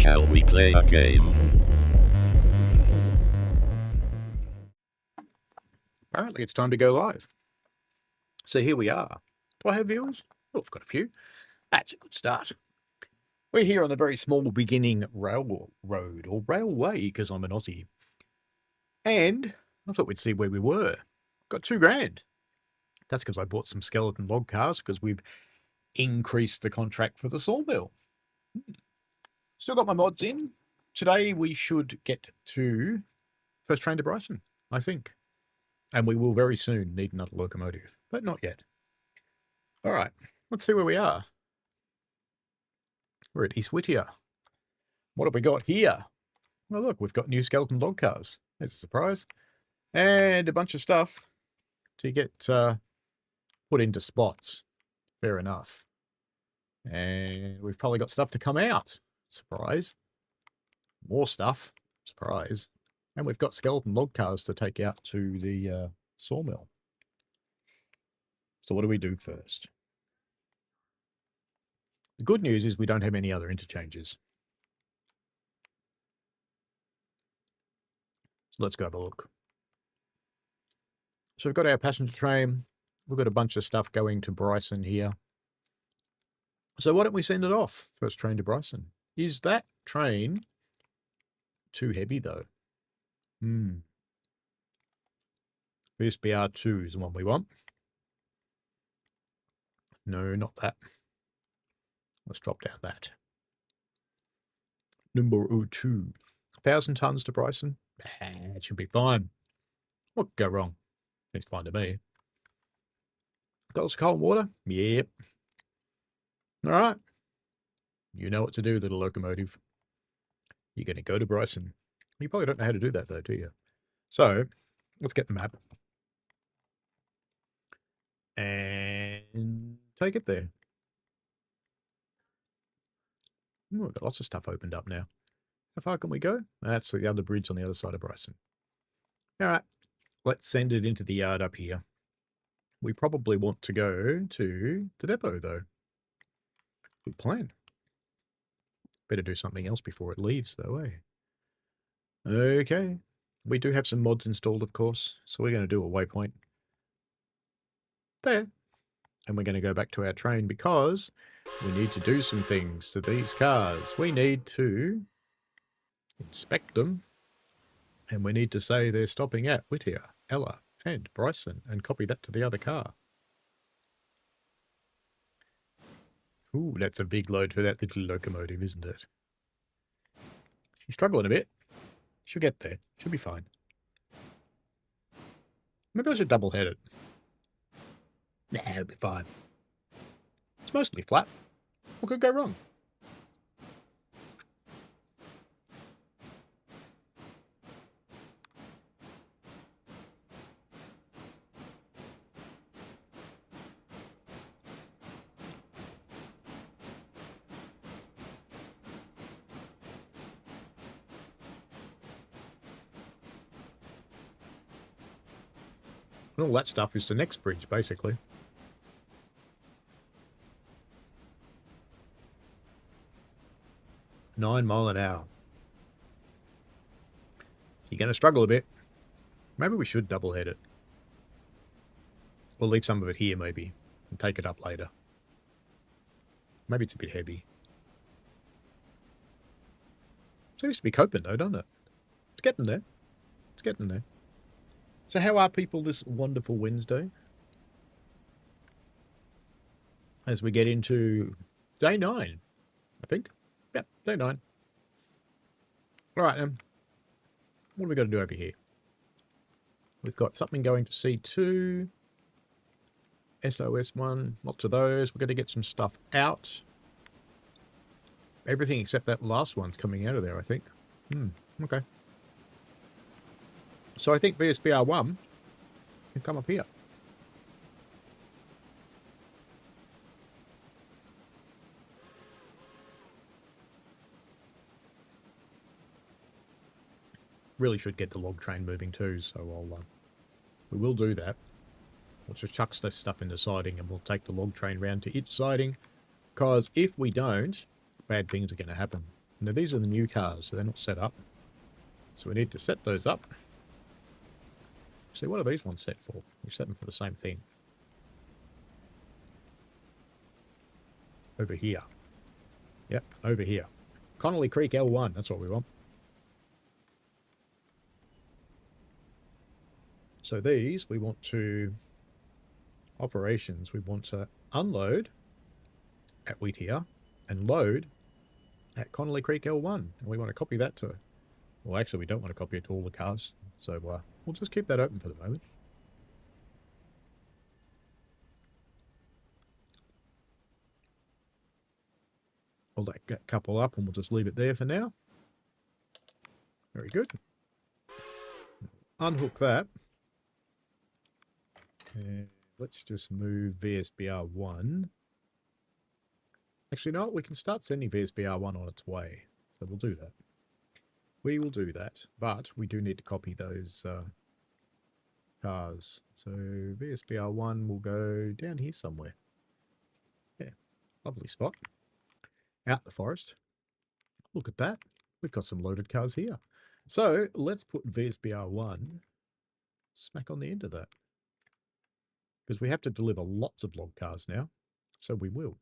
Shall we play a game? Apparently it's time to go live. So here we are. Do I have viewers? Oh, I've got a few. That's a good start. We're here on the very small beginning railroad, or railway, because I'm an Aussie. And I thought we'd see where we were. Got $2,000. That's because I bought some skeleton log cars because we've increased the contract for the sawmill. Still got my mods in. Today we should get to first train to Bryson, I think. And we will very soon need another locomotive, but not yet. All right, let's see where we are. We're at East Whittier. What have we got here? Well, look, we've got new skeleton log cars. That's a surprise. And a bunch of stuff to get put into spots. Fair enough. And we've probably got stuff to come out. Surprise. More stuff. Surprise. And we've got skeleton log cars to take out to the sawmill. So what do we do first? The good news is we don't have any other interchanges. So let's go have a look. So we've got our passenger train. We've got a bunch of stuff going to Bryson here. So why don't we send it off? First train to Bryson. Is that train too heavy though? VSBR 2 is the one we want. No, not that. Let's drop down that. Number 2. 1,000 tons to Bryson. It should be fine. What could go wrong? It's fine to me. Got us cold water? Yep. All right. You know what to do, little locomotive. You're going to go to Bryson. You probably don't know how to do that, though, do you? So, let's get the map. And take it there. Ooh, we've got lots of stuff opened up now. How far can we go? That's the other bridge on the other side of Bryson. All right. Let's send it into the yard up here. We probably want to go to the depot, though. Good plan. Better do something else before it leaves, though, eh? Okay. We do have some mods installed, of course, so we're going to do a waypoint there. And we're going to go back to our train because we need to do some things to these cars. We need to inspect them, and we need to say they're stopping at Whittier, Ela, and Bryson, and copy that to the other car. Ooh, that's a big load for that little locomotive, isn't it? She's struggling a bit. She'll get there. She'll be fine. Maybe I should double head it. Nah, it'll be fine. It's mostly flat. What could go wrong? And all that stuff is the next bridge, basically. $9 miles an hour. You're going to struggle a bit. Maybe we should double head it. We'll leave some of it here, maybe, and take it up later. Maybe it's a bit heavy. Seems to be coping, though, doesn't it? It's getting there. It's getting there. So how are people this wonderful Wednesday? As we get into day 9, I think. Yep, day 9. All right, what have we got to do over here? We've got something going to C2. SOS1, lots of those. We're going to get some stuff out. Everything except that last one's coming out of there, I think. Okay. So I think VSBR1 can come up here. Really should get the log train moving too, so we will do that. Let's just chuck this stuff into siding and we'll take the log train round to its siding, because if we don't, bad things are going to happen. Now these are the new cars, so they're not set up. So we need to set those up. See, what are these ones set for? We set them for the same thing. Over here. Yep, over here. Connolly Creek L1, that's what we want. So these, we want to... Operations, we want to unload at Whittier and load at Connolly Creek L1. And we want to copy that to... Well, actually, we don't want to copy it to all the cars. So we'll just keep that open for the moment. Hold that couple up and we'll just leave it there for now. Very good. Unhook that. And let's just move VSBR 1. Actually, no, we can start sending VSBR 1 on its way. So we'll do that. We will do that, but we do need to copy those cars. So VSBR 1 will go down here somewhere. Yeah, lovely spot. Out the forest. Look at that. We've got some loaded cars here. So let's put VSBR 1 smack on the end of that. Because we have to deliver lots of log cars now. So we will.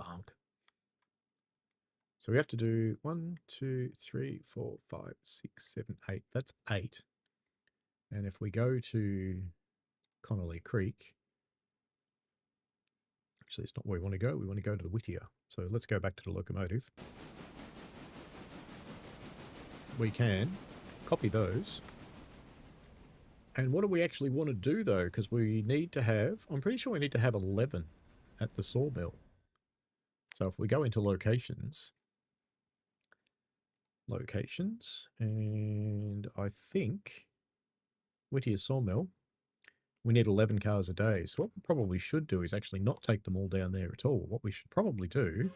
Bonk. So we have to do 1, 2, 3, 4, 5, 6, 7, 8. That's 8. And if we go to Connolly Creek, actually it's not where we want to go. We want to go to the Whittier. So let's go back to the locomotive. We can copy those. And what do we actually want to do though? Because we need to have, I'm pretty sure we need to have 11 at the sawmill. So if we go into locations, and I think Whittier sawmill, we need 11 cars a day. So what we probably should do is actually not take them all down there at all. What we should probably do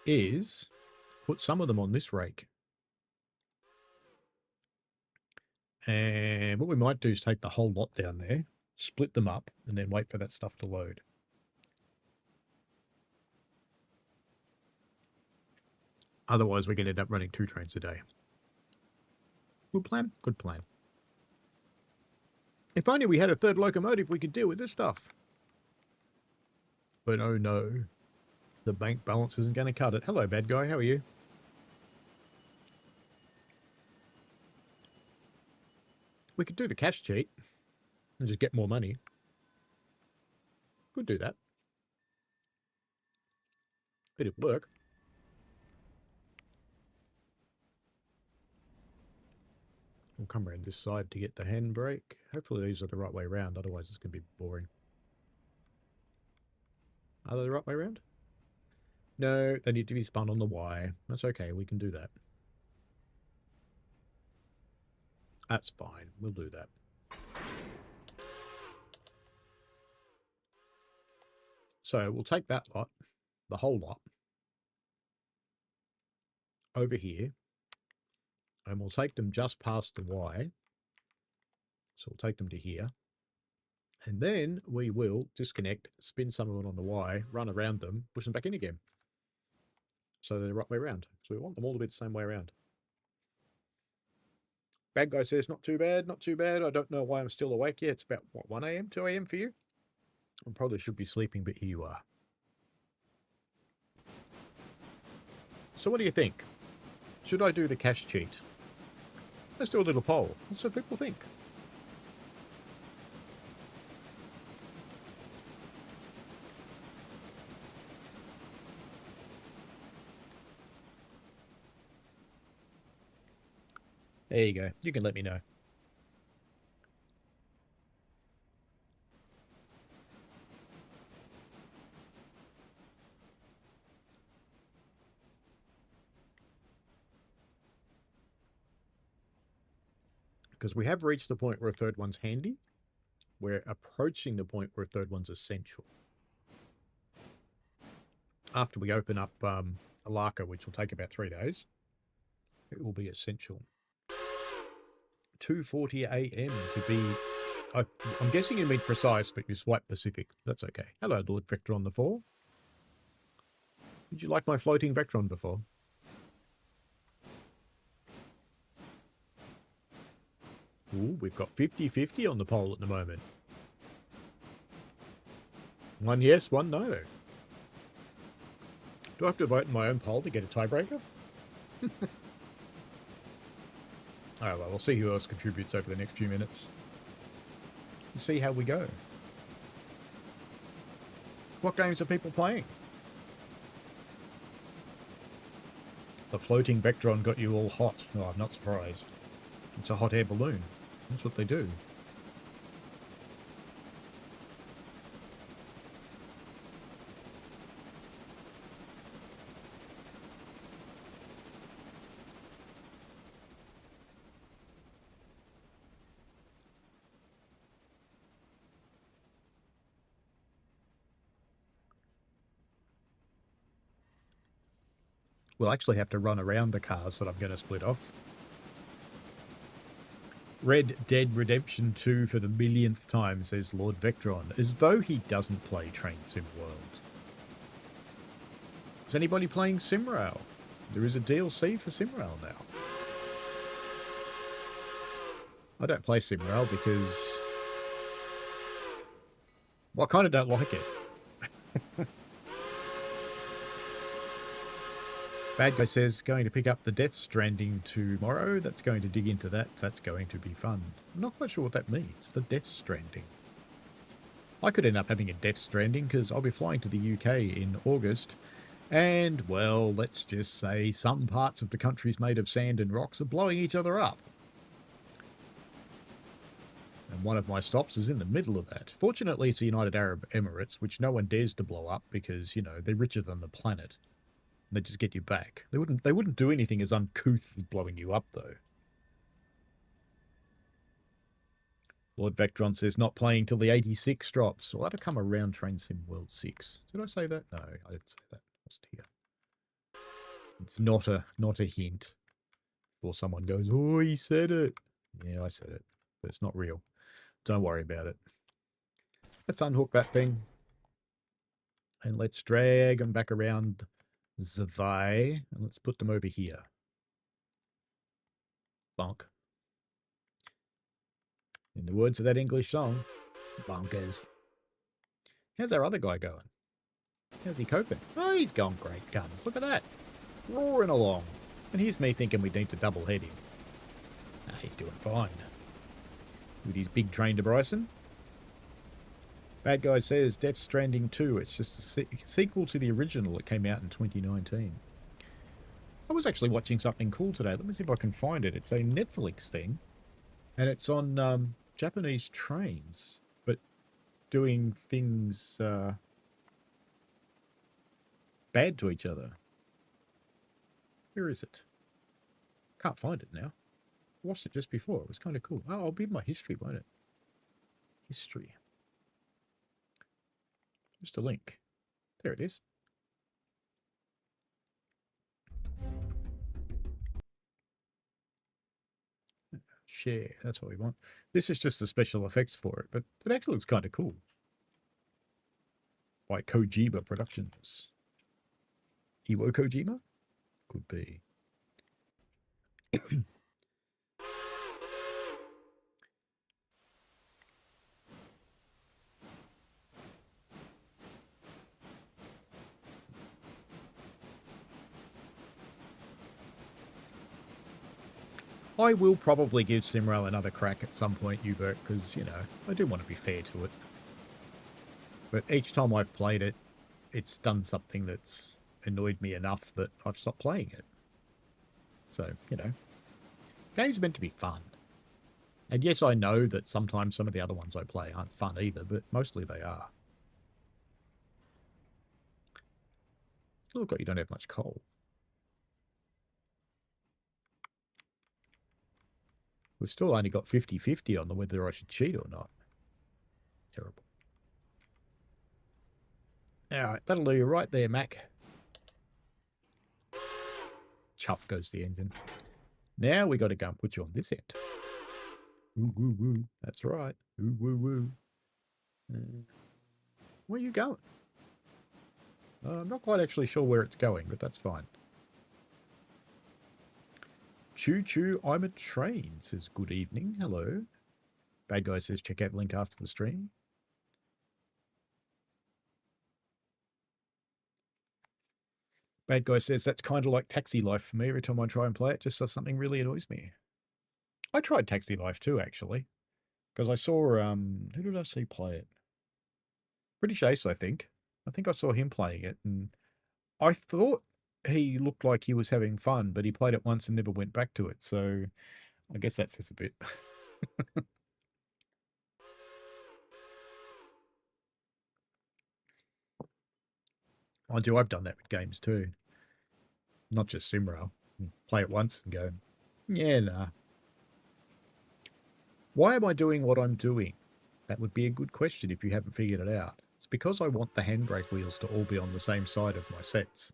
is put some of them on this rake. And what we might do is take the whole lot down there, split them up, and then wait for that stuff to load. Otherwise, we're going to end up running 2 trains a day. Good plan? Good plan. If only we had a third locomotive, we could deal with this stuff. But oh no, the bank balance isn't going to cut it. Hello, bad guy. How are you? We could do the cash cheat and just get more money. Could do that. It'd work. We'll come around this side to get the handbrake. Hopefully these are the right way around, otherwise it's going to be boring. Are they the right way around? No, they need to be spun on the Y. That's okay, we can do that. That's fine, we'll do that. So we'll take that lot, the whole lot, over here, and we'll take them just past the Y. So we'll take them to here. And then we will disconnect, spin some of them on the Y, run around them, push them back in again. So they're the right way around. So we want them all to be the same way around. Bad guy says, not too bad, not too bad. I don't know why I'm still awake yet. It's about, what, 1 a.m., 2 a.m. for you? I probably should be sleeping, but here you are. So what do you think? Should I do the cash cheat? Let's do a little poll. What do people think? There you go. You can let me know. Because we have reached the point where a third one's handy. We're approaching the point where a third one's essential. After we open up Alarka, which will take about 3 days, it will be essential. 2:40 a.m. to be... I'm guessing you mean precise, but you swipe Pacific. That's okay. Hello, Lord Victor on the 4. Did you like my floating Vectron before? Ooh, we've got 50-50 on the poll at the moment. One yes, one no. Do I have to vote in my own poll to get a tiebreaker? Oh, well, we'll see who else contributes over the next few minutes. We'll see how we go. What games are people playing? The floating Vectron got you all hot. Oh, I'm not surprised. It's a hot air balloon. That's what they do. We'll actually have to run around the cars that I'm going to split off. Red Dead Redemption 2 for the millionth time, says Lord Vectron, as though he doesn't play Train Sim World. Is anybody playing SimRail? There is a DLC for SimRail now. I don't play SimRail because... well, I kind of don't like it. Bad Guy says, going to pick up the Death Stranding tomorrow. That's going to dig into that. That's going to be fun. I'm not quite sure what that means, the Death Stranding. I could end up having a Death Stranding because I'll be flying to the UK in August. And, well, let's just say some parts of the country's made of sand and rocks are blowing each other up. And one of my stops is in the middle of that. Fortunately, it's the United Arab Emirates, which no one dares to blow up because, you know, they're richer than the planet. They just get you back. They wouldn't do anything as uncouth as blowing you up, though. Lord Vectron says not playing till the 86 drops. Well, that'll come around Train Sim World 6. Did I say that? No, I didn't say that. What's here? It's not a hint. Or someone goes, oh, he said it. Yeah, I said it. But it's not real. Don't worry about it. Let's unhook that thing. And let's drag them back around Zavai. And let's put them over here. Bonk. In the words of that English song, bonkers. How's our other guy going? How's he coping? Oh, he's going great guns. Look at that. Roaring along. And here's me thinking we need to double head him. Nah, he's doing fine. With his big train to Bryson. Bad Guy says Death Stranding 2. It's just a sequel to the original that came out in 2019. I was actually watching something cool today. Let me see if I can find it. It's a Netflix thing. And it's on Japanese trains. But doing things bad to each other. Where is it? Can't find it now. I watched it just before. It was kind of cool. Oh, I'll be in my history, won't it? History. Just a link. There it is. Share. That's what we want. This is just the special effects for it, but it actually looks kind of cool. By Kojima Productions. Iwo Kojima? Could be. I will probably give SimRail another crack at some point, Hubert, because, you know, I do want to be fair to it. But each time I've played it, it's done something that's annoyed me enough that I've stopped playing it. So, you know, games are meant to be fun. And yes, I know that sometimes some of the other ones I play aren't fun either, but mostly they are. Look, you don't have much coal. We've still only got 50-50 on the whether I should cheat or not. Terrible. Alright, that'll do you right there, Mac. Chuff goes the engine. Now we got to go and put you on this end. Ooh, woo, woo. That's right. Ooh, woo, woo. Where are you going? I'm not quite actually sure where it's going, but that's fine. Choo choo, I'm a train, says good evening. Hello. Bad guy says check out the link after the stream. Bad guy says that's kind of like Taxi Life for me. Every time I try and play it, just does something really annoys me. I tried Taxi Life too, actually, because I saw who did I see play it? British Ace, I think. I think I saw him playing it, and I thought he looked like he was having fun, but he played it once and never went back to it. So I guess that says a bit. I've done that with games too, not just Simrail. Play it once and go, yeah, nah. Why am I doing what I'm doing? That would be a good question if you haven't figured it out. It's because I want the handbrake wheels to all be on the same side of my sets.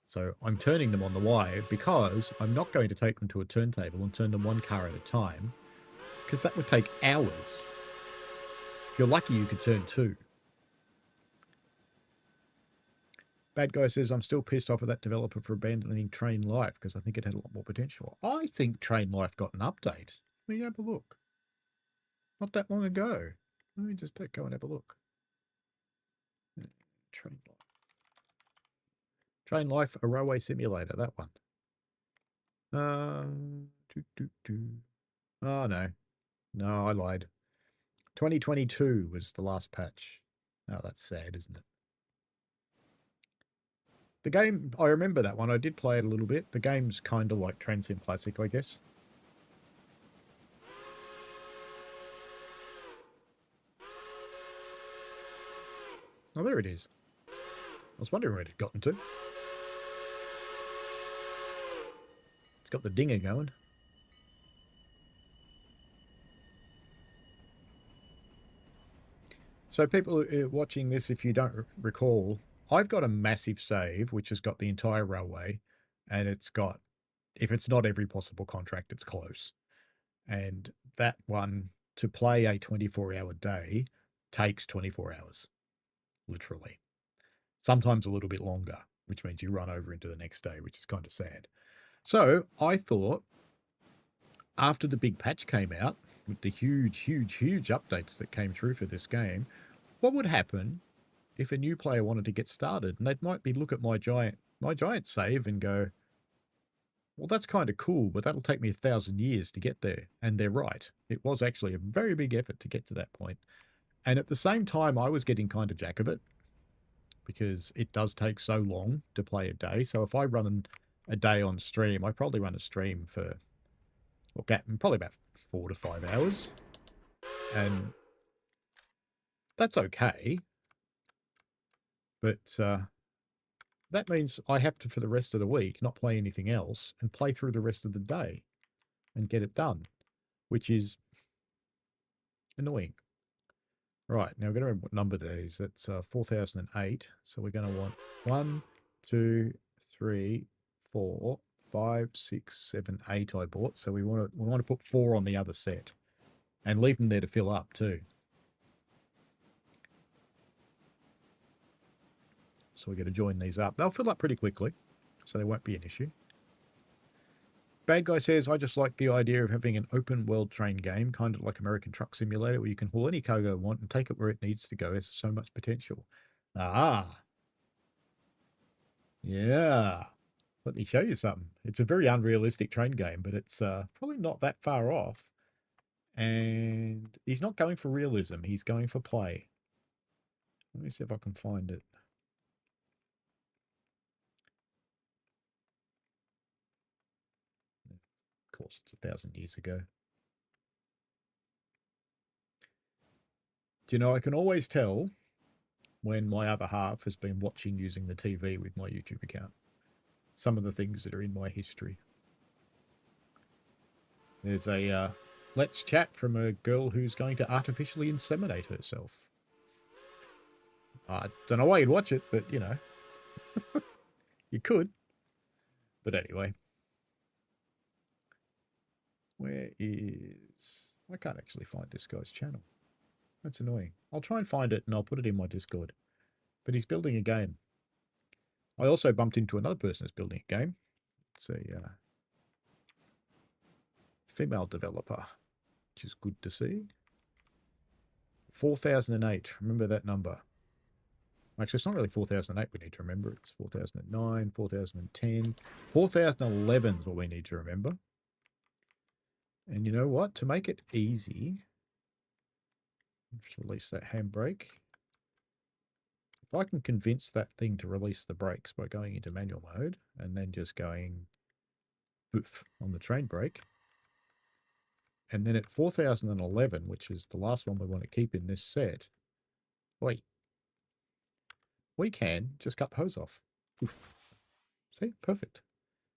So I'm turning them on the Y because I'm not going to take them to a turntable and turn them one car at a time, because that would take hours. If you're lucky, you could turn two. Bad guy says, I'm still pissed off at that developer for abandoning Train Life because I think it had a lot more potential. I think Train Life got an update. Let me have a look. Not that long ago. Let me just go and have a look. Train Life. Train Life, a railway simulator, that one. Oh, no. No, I lied. 2022 was the last patch. Oh, that's sad, isn't it? The game, I remember that one. I did play it a little bit. The game's kind of like Train Sim Classic, I guess. Oh, there it is. I was wondering where it had gotten to. It's got the dinger going. So people watching this, if you don't recall, I've got a massive save, which has got the entire railway, and it's got, if it's not every possible contract, it's close. And that one, to play a 24-hour day, takes 24 hours, literally. Sometimes a little bit longer, which means you run over into the next day, which is kind of sad. So I thought, after the big patch came out, with the huge updates that came through for this game, what would happen if a new player wanted to get started? And they might be look at my giant save and go, well, that's kind of cool, but that'll take me 1,000 years to get there. And they're right. It was actually a very big effort to get to that point. And at the same time, I was getting kind of jack of it because it does take so long to play a day. So if I run a day on stream, I probably run a stream for, well, probably about 4 to 5 hours. And that's okay. But that means I have to, for the rest of the week, not play anything else and play through the rest of the day and get it done, which is annoying. Right, now we're going to remember what number that is. That's 4008. So we're going to want 1, 2, 3, 4, 5, 6, 7, 8 I bought. So we want to put 4 on the other set and leave them there to fill up too. So we're going to join these up. They'll fill up pretty quickly, so there won't be an issue. Bad Guy says, I just like the idea of having an open world train game, kind of like American Truck Simulator, where you can haul any cargo you want and take it where it needs to go. There's so much potential. Ah. Yeah. Let me show you something. It's a very unrealistic train game, but it's probably not that far off. And he's not going for realism. He's going for play. Let me see if I can find it. Of course, it's 1,000 years ago. Do you know, I can always tell when my other half has been watching using the TV with my YouTube account. Some of the things that are in my history. There's a let's chat from a girl who's going to artificially inseminate herself. I don't know why you'd watch it, but you know, you could. But anyway, where is... I can't actually find this guy's channel. That's annoying. I'll try and find it and I'll put it in my Discord. But he's building a game. I also bumped into another person that's building a game. It's a female developer, which is good to see. 4008. Remember that number. Actually, it's not really 4008 we need to remember. It's 4009, 4010. 4011 is what we need to remember. And you know what? To make it easy, just release that handbrake. If I can convince that thing to release the brakes by going into manual mode and then just going poof on the train brake, and then at 4011, which is the last one we want to keep in this set, wait, we can just cut the hose off. Oof. See? Perfect.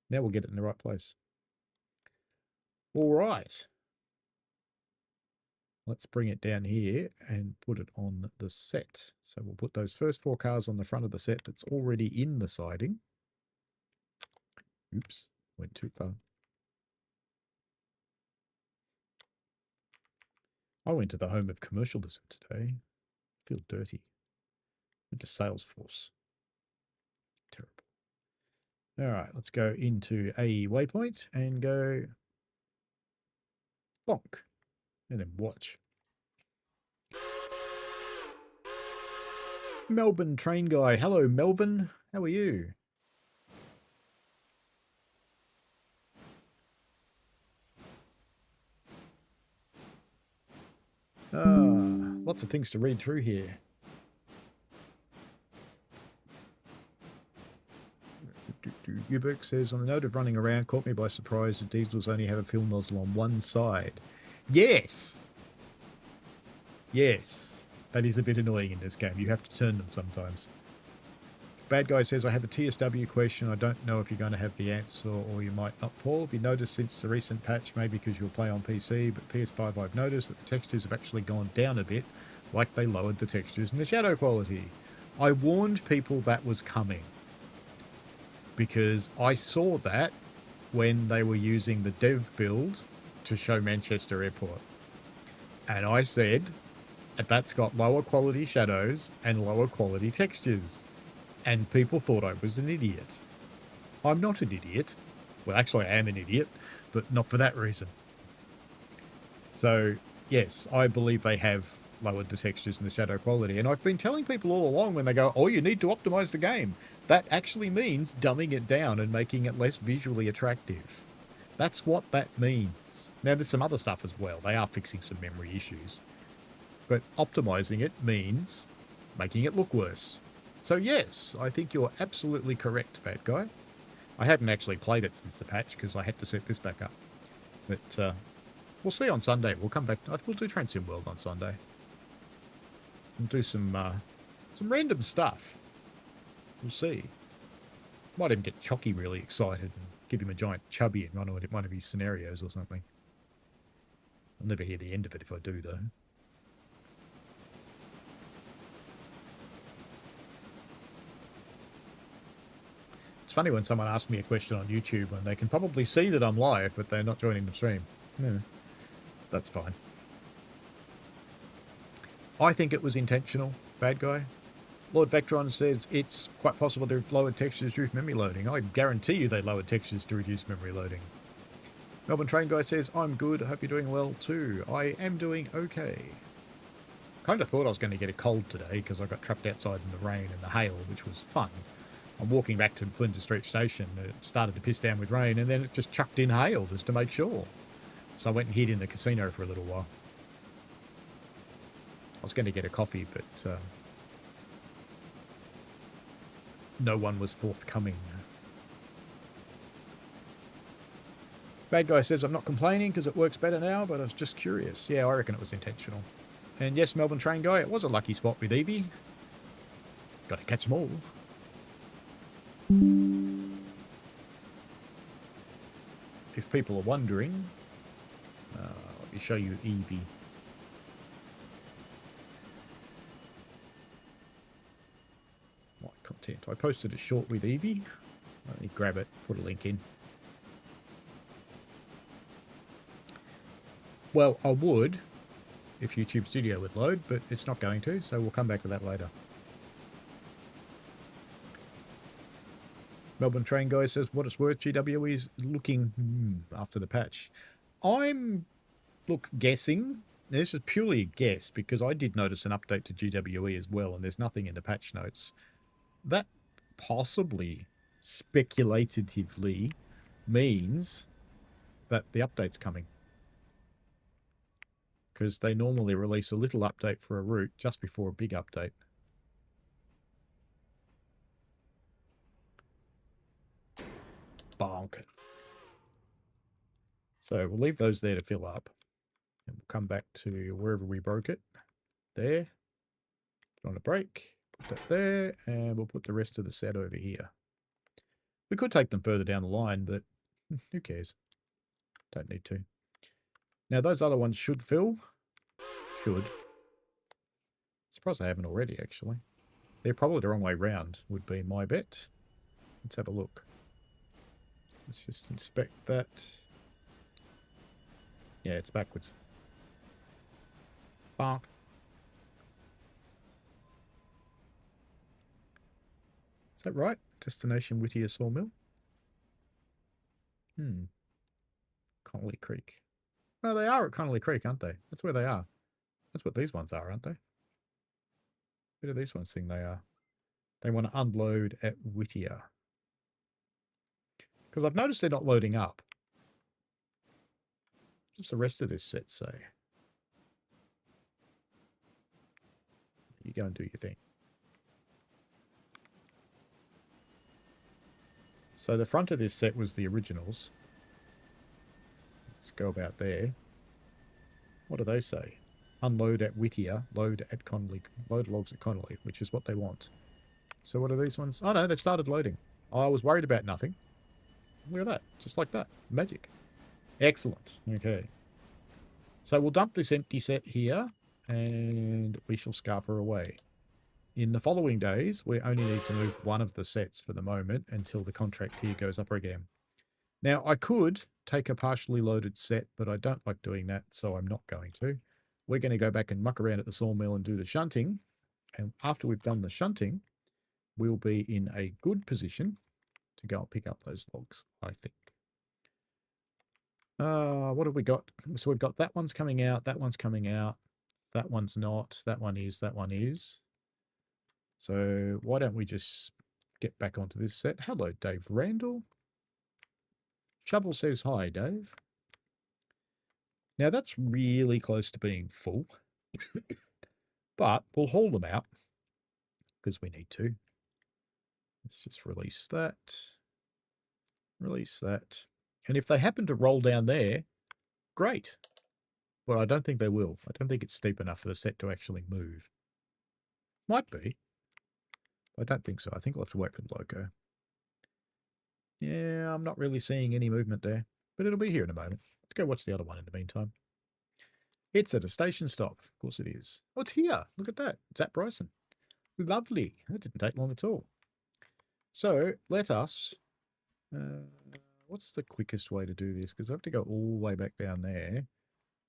Now we'll get it in the right place. All right. Let's bring it down here and put it on the set. So we'll put those first 4 cars on the front of the set that's already in the siding. Oops, went too far. I went to the home of commercialism today. I feel dirty. Went to Salesforce. Terrible. All right, let's go into a waypoint and go bonk. And then watch. Melbourne train guy. Hello, Melbourne. How are you? Lots of things to read through here. Uberk says, on the note of running around, caught me by surprise that diesels only have a fuel nozzle on one side. Yes! Yes. That is a bit annoying in this game. You have to turn them sometimes. Bad Guy says, I have a TSW question. I don't know if you're going to have the answer or you might not, Paul. Have you noticed since the recent patch, maybe because you'll play on PC, but PS5 I've noticed that the textures have actually gone down a bit, like they lowered the textures and the shadow quality. I warned people that was coming because I saw that when they were using the dev build to show Manchester Airport. And I said, that's got lower quality shadows and lower quality textures. And people thought I was an idiot. I'm not an idiot. Well, actually, I am an idiot, but not for that reason. So, yes, I believe they have lowered the textures and the shadow quality. And I've been telling people all along when they go, oh, you need to optimize the game. That actually means dumbing it down and making it less visually attractive. That's what that means. Now, there's some other stuff as well. They are fixing some memory issues. But optimizing it means making it look worse. So yes, I think you're absolutely correct, Bad Guy. I hadn't actually played it since the patch because I had to set this back up. But we'll see on Sunday. We'll come back. We'll do Train Sim World on Sunday. And do some random stuff. We'll see. Might even get Chocky really excited and give him a giant chubby in one of his scenarios or something. I'll never hear the end of it if I do, though. It's funny when someone asks me a question on YouTube and they can probably see that I'm live, but they're not joining the stream. Yeah, that's fine. I think it was intentional, Bad Guy. Lord Vectron says it's quite possible to lower textures to reduce memory loading. I guarantee you they lowered textures to reduce memory loading. Melbourne Train Guy says, I'm good. I hope you're doing well too. I am doing okay. Kind of thought I was going to get a cold today because I got trapped outside in the rain and the hail, which was fun. I'm walking back to Flinders Street Station. It started to piss down with rain, and then it just chucked in hail just to make sure. So I went and hid in the casino for a little while. I was going to get a coffee, but no one was forthcoming. Bad Guy says, I'm not complaining because it works better now, but I was just curious. Yeah, I reckon it was intentional. And yes, Melbourne Train Guy, it was a lucky spot with Evie. Got to catch them all. If people are wondering, let me show you Evie. My content. I posted a short with Evie. Let me grab it, put a link in. Well, I would if YouTube Studio would load, but it's not going to, so we'll come back to that later. Melbourne Train Guy says, what it's worth, GW is looking after the patch. I'm, guessing. This is purely a guess because I did notice an update to GWE as well, and there's nothing in the patch notes. That possibly, speculatively, means that the update's coming. Because they normally release a little update for a route just before a big update. Bonk. So we'll leave those there to fill up. And we'll come back to wherever we broke it. There. Put on a break. Put that there. And we'll put the rest of the set over here. We could take them further down the line, but who cares? Don't need to. Now, those other ones should fill. Should. Surprised they haven't already, actually. They're probably the wrong way round, would be my bet. Let's have a look. Let's just inspect that. Yeah, it's backwards. Bonk. Is that right? Destination Whittier Sawmill? Connolly Creek. Oh, they are at Connolly Creek, aren't they? That's where they are. That's what these ones are, aren't they? Where do these ones think they are? They want to unload at Whittier. Because I've noticed they're not loading up. What's the rest of this set say? You go and do your thing. So the front of this set was the originals. Let's go about there. What do they say? Unload at Whittier, load at Connolly, load logs at Connolly, which is what they want. So what are these ones? Oh no, they've started loading. I was worried about nothing. Look at that. Just like that. Magic. Excellent. Okay. So we'll dump this empty set here and we shall scarper away. In the following days, we only need to move one of the sets for the moment until the contract here goes up again. Now, I could take a partially loaded set, but I don't like doing that, so I'm not going to. We're going to go back and muck around at the sawmill and do the shunting. And after we've done the shunting, we'll be in a good position to go and pick up those logs, I think. What have we got? So we've got that one's coming out, that one's coming out, that one's not, that one is, that one is. So why don't we just get back onto this set? Hello, Dave Randall. Shovel says hi, Dave. Now that's really close to being full, but we'll haul them out because we need to. Let's just release that. Release that. And if they happen to roll down there, great. But I don't think they will. I don't think it's steep enough for the set to actually move. Might be. I don't think so. I think we'll have to wait for the loco. Yeah, I'm not really seeing any movement there. But it'll be here in a moment. Let's go watch the other one in the meantime. It's at a station stop. Of course it is. Oh, it's here. Look at that. It's at Bryson. Lovely. That didn't take long at all. So, let us... what's the quickest way to do this? Because I have to go all the way back down there.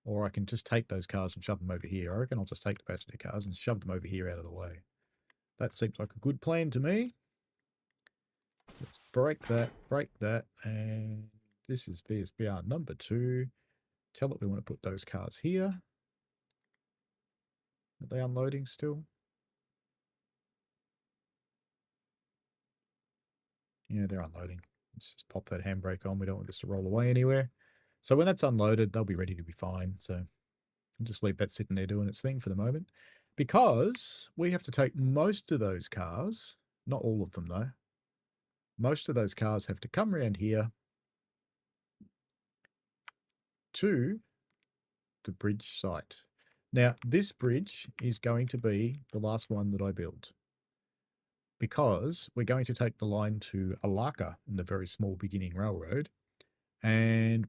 Or I can just take those cars and shove them over here. I reckon I'll just take the passenger cars and shove them over here out of the way. That seems like a good plan to me. Let's break that, and this is VSBR number 2. Tell it we want to put those cars here. Are they unloading still? Yeah, they're unloading. Let's just pop that handbrake on. We don't want this to roll away anywhere. So when that's unloaded, they'll be ready to be fine. So I'll just leave that sitting there doing its thing for the moment. Because we have to take most of those cars, not all of them though. Most of those cars have to come around here to the bridge site. Now, this bridge is going to be the last one that I build because we're going to take the line to Alarka in the very small beginning railroad, and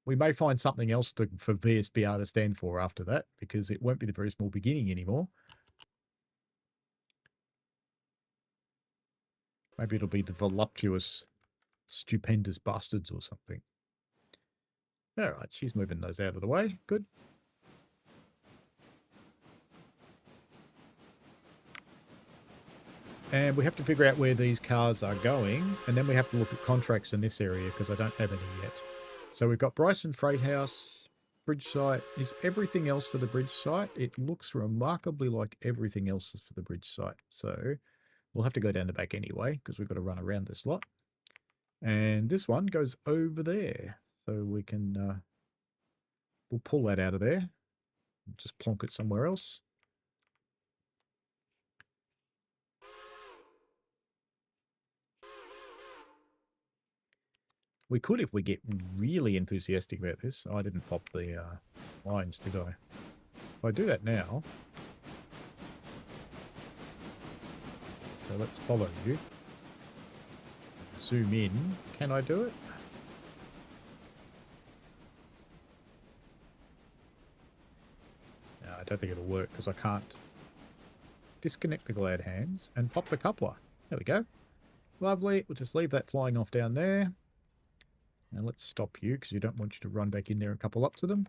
we may find something else for VSBR to stand for after that because it won't be the very small beginning anymore. Maybe it'll be the voluptuous, stupendous bastards or something. All right, she's moving those out of the way. Good. And we have to figure out where these cars are going, and then we have to look at contracts in this area because I don't have any yet. So we've got Bryson Freight House, bridge site. Is everything else for the bridge site? It looks remarkably like everything else is for the bridge site. So we'll have to go down the back anyway because we've got to run around this lot. And this one goes over there. So we can, we'll pull that out of there. Just plonk it somewhere else. We could if we get really enthusiastic about this. I didn't pop the lines, did I? If I do that now... So let's follow you. Zoom in. Can I do it? No, I don't think it'll work because I can't disconnect the glad hands and pop the coupler. There we go. Lovely. We'll just leave that flying off down there. And let's stop you because you don't want you to run back in there and couple up to them.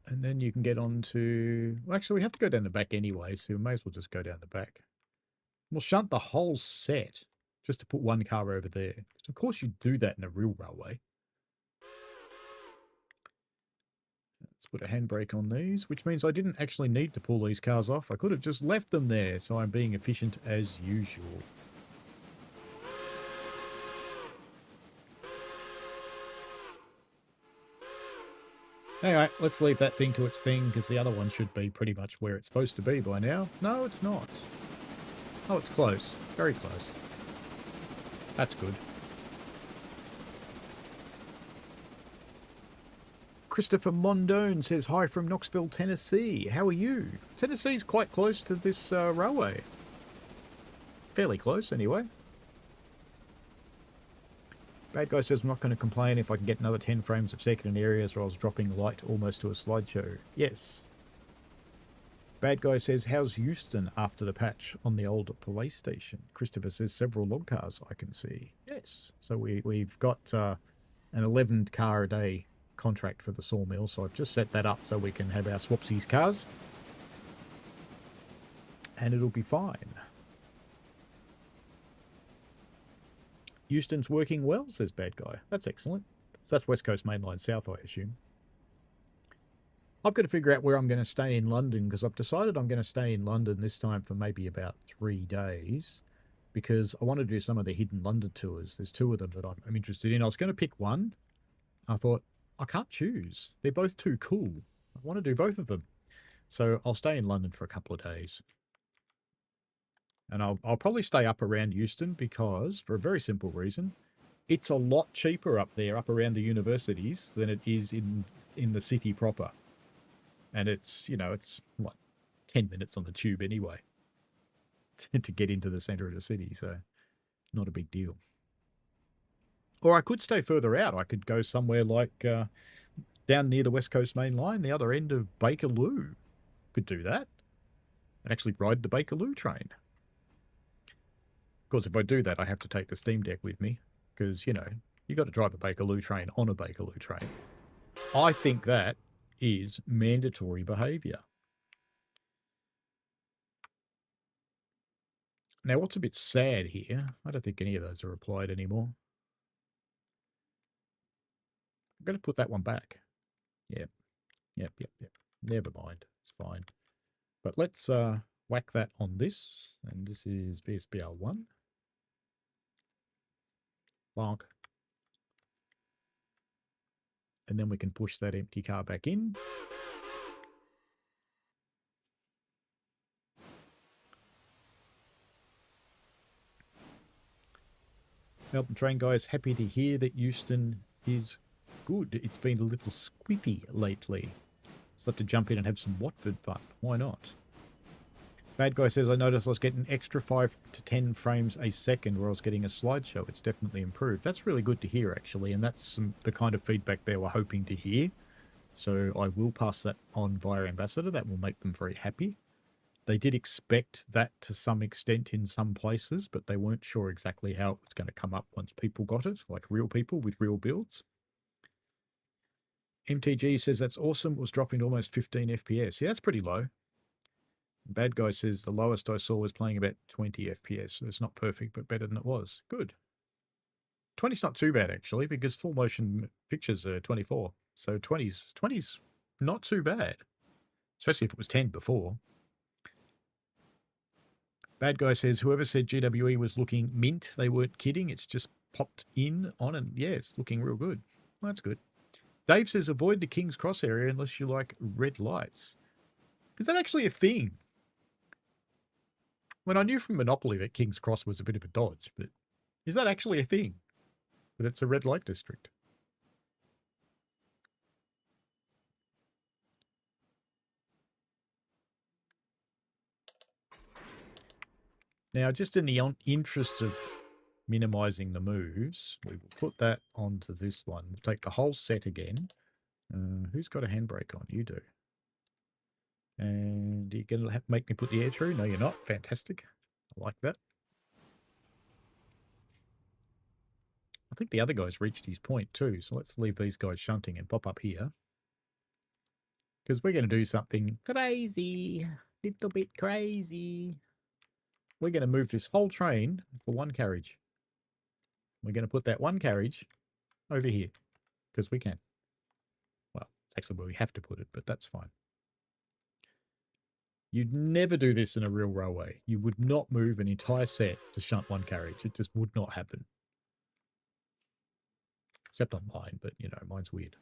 And then you can get on to... Well, actually, we have to go down the back anyway, so we may as well just go down the back. We'll shunt the whole set just to put one car over there. So of course, you do that in a real railway. Let's put a handbrake on these, which means I didn't actually need to pull these cars off. I could have just left them there, so I'm being efficient as usual. Anyway, let's leave that thing to its thing, because the other one should be pretty much where it's supposed to be by now. No, it's not. Oh, it's close. Very close. That's good. Christopher Mondone says, hi from Knoxville, Tennessee. How are you? Tennessee's quite close to this railway. Fairly close, anyway. Bad Guy says, I'm not going to complain if I can get another 10 frames a second in areas where I was dropping light almost to a slideshow. Yes. Bad Guy says, how's Houston after the patch on the old police station? Christopher says, several log cars I can see. Yes. So we've got an 11 car a day contract for the sawmill, so I've just set that up so we can have our swapsies cars. And it'll be fine. Houston's working well, says Bad Guy. That's excellent. So that's West Coast Mainline South, I assume. I've got to figure out where I'm going to stay in London, because I've decided I'm going to stay in London this time for maybe about 3 days, because I want to do some of the hidden London tours. There's 2 of them that I'm interested in. I was going to pick one. I thought, I can't choose. They're both too cool. I want to do both of them. So I'll stay in London for a couple of days. And I'll probably stay up around Euston because, for a very simple reason, it's a lot cheaper up there, up around the universities, than it is in the city proper. And it's, you know, it's, what, 10 minutes on the tube anyway to get into the centre of the city, so not a big deal. Or I could stay further out. I could go somewhere like down near the West Coast Main Line, the other end of Bakerloo. Could do that. And actually ride the Bakerloo train. Of course, if I do that, I have to take the Steam Deck with me because, you know, you got to drive a Bakerloo train on a Bakerloo train. I think that is mandatory behaviour. Now, what's a bit sad here, I don't think any of those are applied anymore. I'm going to put that one back. Yep. Never mind. It's fine. But let's whack that on this. And this is VSBR 1. Bonk. And then we can push that empty car back in. Melbourne Train Guys, happy to hear that Euston is good. It's been a little squiffy lately. So I have to jump in and have some Watford fun. Why not? Bad Guy says, I noticed I was getting extra 5 to 10 frames a second where I was getting a slideshow. It's definitely improved. That's really good to hear, actually, and that's the kind of feedback they were hoping to hear. So I will pass that on via Ambassador. That will make them very happy. They did expect that to some extent in some places, but they weren't sure exactly how it was going to come up once people got it, like real people with real builds. MTG says, that's awesome. It was dropping to almost 15 FPS. Yeah, that's pretty low. Bad guy says the lowest I saw was playing about 20 FPS. So it's not perfect, but better than it was. Good. 20's not too bad, actually, because full motion pictures are 24. So 20's not too bad, especially if it was 10 before. Bad guy says, whoever said GWE was looking mint, they weren't kidding. It's just popped in on, and yeah, it's looking real good. Well, that's good. Dave says, avoid the King's Cross area unless you like red lights. Is that actually a thing? When I knew from Monopoly that King's Cross was a bit of a dodge, but is that actually a thing? That it's a red light district? Now, just in the interest of minimizing the moves, we will put that onto this one. We'll take the whole set again. Who's got a handbrake on? You do. And you're going to make me put the air through? No, you're not. Fantastic. I like that. I think the other guy's reached his point too, so let's leave these guys shunting and pop up here. Because we're going to do something crazy. Little bit crazy. We're going to move this whole train for one carriage. We're going to put that one carriage over here. Because we can. Well, it's actually where we have to put it, but that's fine. You'd never do this in a real railway. You would not move an entire set to shunt one carriage. It just would not happen. Except on mine, but, you know, mine's weird.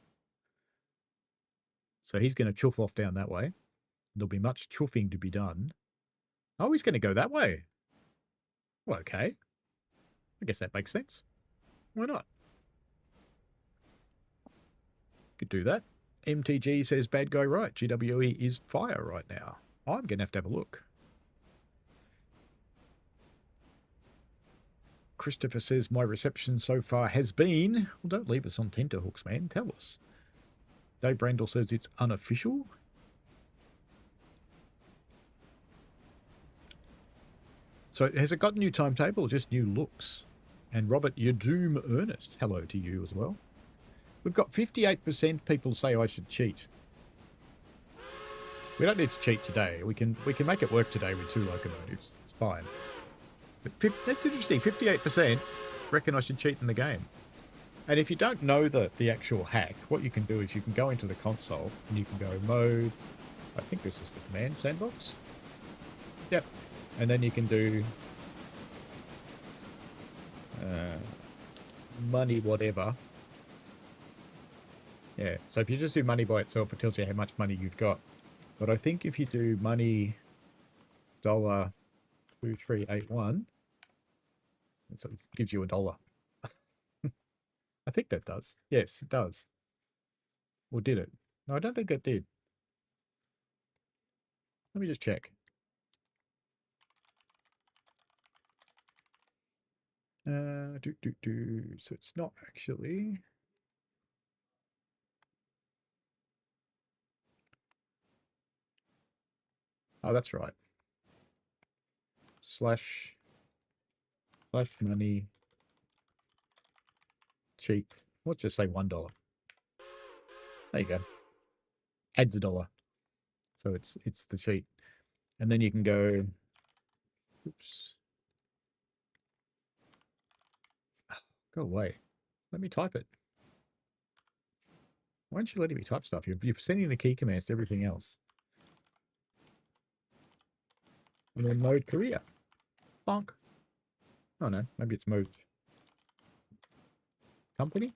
So he's going to chuff off down that way. There'll be much chuffing to be done. Oh, he's going to go that way. Well, okay. I guess that makes sense. Why not? Could do that. MTG says, bad guy right. GWE is fire right now. I'm going to have a look. Christopher says, my reception so far has been... Well, don't leave us on tenterhooks, man. Tell us. Dave Brandel says it's unofficial. So has it got a new timetable or just new looks? And Robert Yadoom Ernest, hello to you as well. We've got 58% people say I should cheat. We don't need to cheat today. We can make it work today with 2 locomotives. It's fine. But that's interesting. 58% reckon I should cheat in the game. And if you don't know the actual hack, what you can do is you can go into the console and you can go mode. I think this is the command sandbox. Yep. And then you can do money whatever. Yeah. So if you just do money by itself, it tells you how much money you've got. But I think if you do money $2381, it gives you $1. I think that does. Yes, it does. Or did it? No, I don't think it did. Let me just check. So it's not actually... Oh, that's right. Slash money cheap. Let's just say $1. There you go. Adds $1. So it's the cheat. And then you can go, oops. Go away. Let me type it. Why aren't you letting me type stuff? You're sending the key commands to everything else. And then mode career. Bonk. Oh no, maybe it's mode company.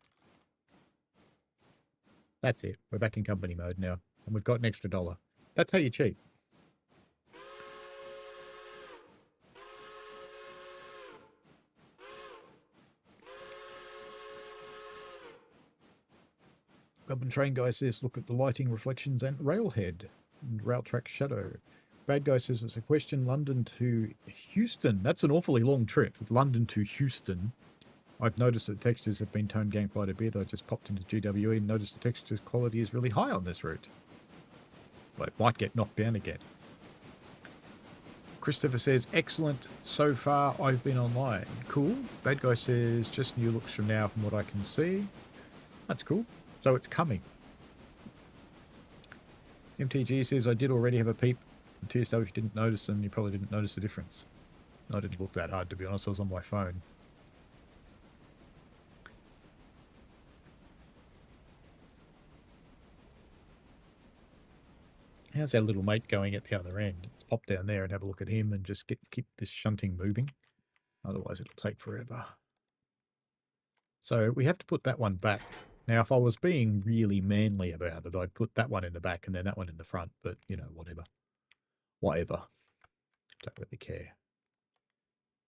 That's it. We're back in company mode now. And we've got an extra $1. That's how you cheat. Urban Train Guy says, look at the lighting, reflections, and railhead. And rail track shadow. Bad Guy says, it's a question, London to Houston. That's an awfully long trip. London to Houston. I've noticed that textures have been toned down quite a bit. I just popped into GWE and noticed the textures quality is really high on this route. But it might get knocked down again. Christopher says, excellent so far. I've been online. Cool. Bad Guy says, just new looks from now from what I can see. That's cool. So it's coming. MTG says, I did already have a peep TSW, if you didn't notice, then you probably didn't notice the difference. I didn't look that hard, to be honest. I was on my phone. How's our little mate going at the other end? Let's pop down there and have a look at him and just keep this shunting moving. Otherwise, it'll take forever. So we have to put that one back. Now, if I was being really manly about it, I'd put that one in the back and then that one in the front. But, you know, whatever. Whatever. Don't really care.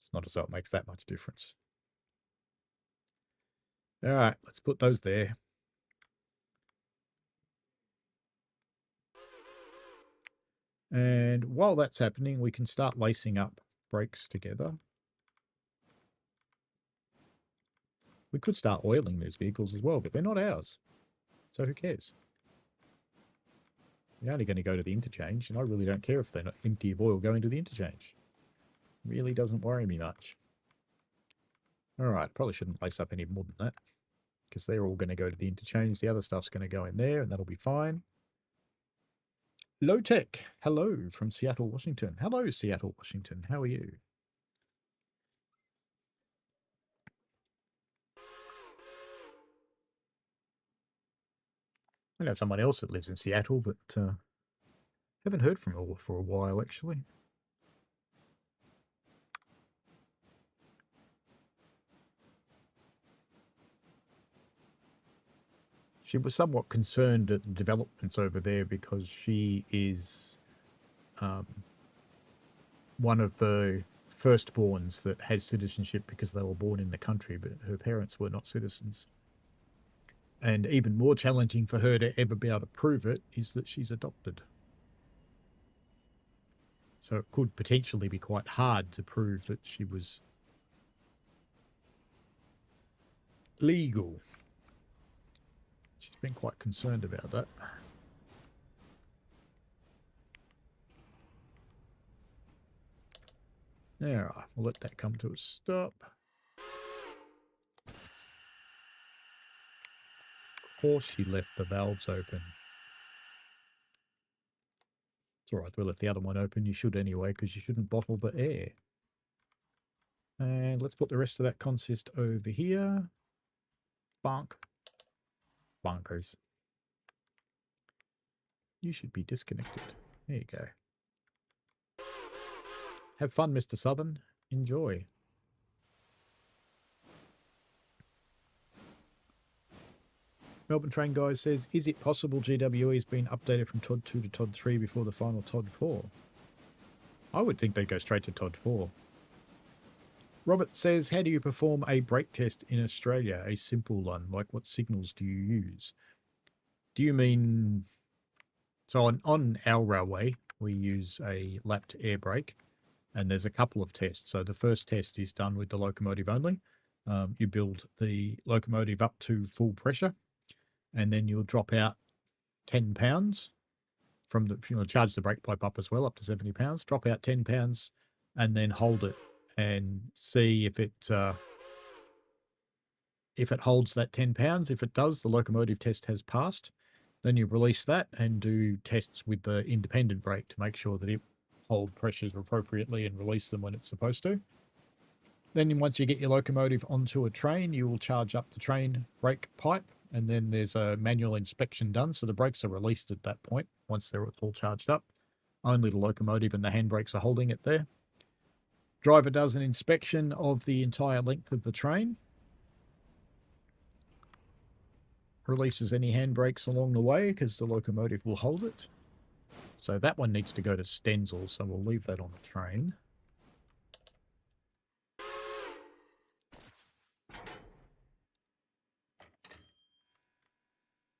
It's not as though it makes that much difference. All right, let's put those there. And while that's happening, we can start lacing up brakes together. We could start oiling these vehicles as well, but they're not ours. So who cares? You're only going to go to the interchange, and I really don't care if they're not empty of oil going to the interchange. Really doesn't worry me much. All right, probably shouldn't lace up any more than that, because they're all going to go to the interchange. The other stuff's going to go in there, and that'll be fine. Low Tech, hello from Seattle, Washington. Hello, Seattle, Washington. How are you? I know someone else that lives in Seattle, but haven't heard from her for a while, actually. She was somewhat concerned at the developments over there because she is one of the firstborns that has citizenship because they were born in the country, but her parents were not citizens. And even more challenging for her to ever be able to prove it is that she's adopted. So it could potentially be quite hard to prove that she was legal. She's been quite concerned about that. All right, we'll let that come to a stop. Of course she left the valves open. It's all right, we'll let the other one open. You should anyway, because you shouldn't bottle the air. And let's put the rest of that consist over here. Bonk. Bonkers. You should be disconnected. There you go. Have fun, Mr. Southern. Enjoy. Melbourne Train Guy says, is it possible GWE has been updated from TOD 2 to TOD 3 before the final TOD 4? I would think they'd go straight to TOD 4. Robert says, how do you perform a brake test in Australia? A simple one. Like, what signals do you use? Do you mean... So on our railway, we use a lapped air brake, and there's a couple of tests. So the first test is done with the locomotive only. You build the locomotive up to full pressure, and then you'll drop out 10 pounds from the, charge the brake pipe up as well, up to 70 pounds, drop out 10 pounds, and then hold it and see if it holds that 10 pounds. If it does, the locomotive test has passed. Then you release that and do tests with the independent brake to make sure that it holds pressures appropriately and release them when it's supposed to. Then once you get your locomotive onto a train, you will charge up the train brake pipe, and then there's a manual inspection done. So the brakes are released at that point once they're all charged up. Only the locomotive and the handbrakes are holding it there. Driver does an inspection of the entire length of the train. Releases any handbrakes along the way because the locomotive will hold it. So that one needs to go to Stenzel, so we'll leave that on the train.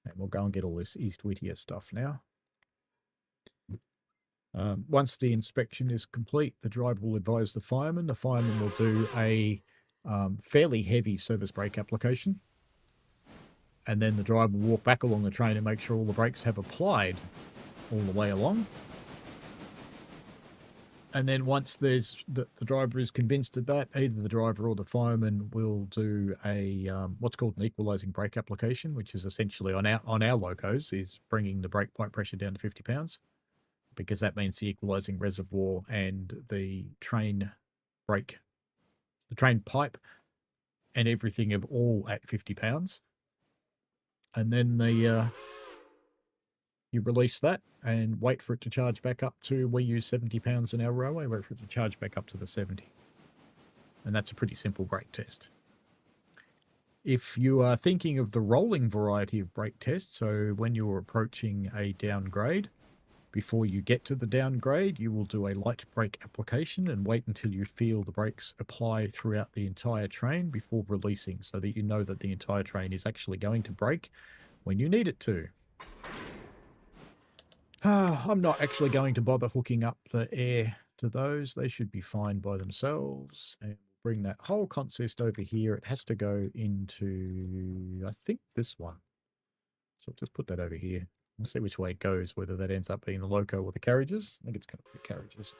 And we'll go and get all this East Whittier stuff now. Once the inspection is complete, the driver will advise the fireman. The fireman will do a fairly heavy service brake application. And then the driver will walk back along the train and make sure all the brakes have applied all the way along. And then once there's the driver is convinced of that, either the driver or the fireman will do a what's called an equalising brake application, which is essentially on our locos is bringing the brake pipe pressure down to 50 pounds. because that means the equalizing reservoir and the train brake, the train pipe and everything of all at 50 pounds. And then you release that and wait for it to charge back up to, we use 70 pounds in our railway, wait for it to charge back up to the 70. And that's a pretty simple brake test. If you are thinking of the rolling variety of brake test, so when you're approaching a downgrade, before you get to the downgrade, you will do a light brake application and wait until you feel the brakes apply throughout the entire train before releasing, so that you know that the entire train is actually going to brake when you need it to. I'm not actually going to bother hooking up the air to those. They should be fine by themselves. And bring that whole consist over here. It has to go into, I think, this one. So I'll just put that over here. We'll see which way it goes, whether that ends up being the loco or the carriages. I think it's going to be the carriages.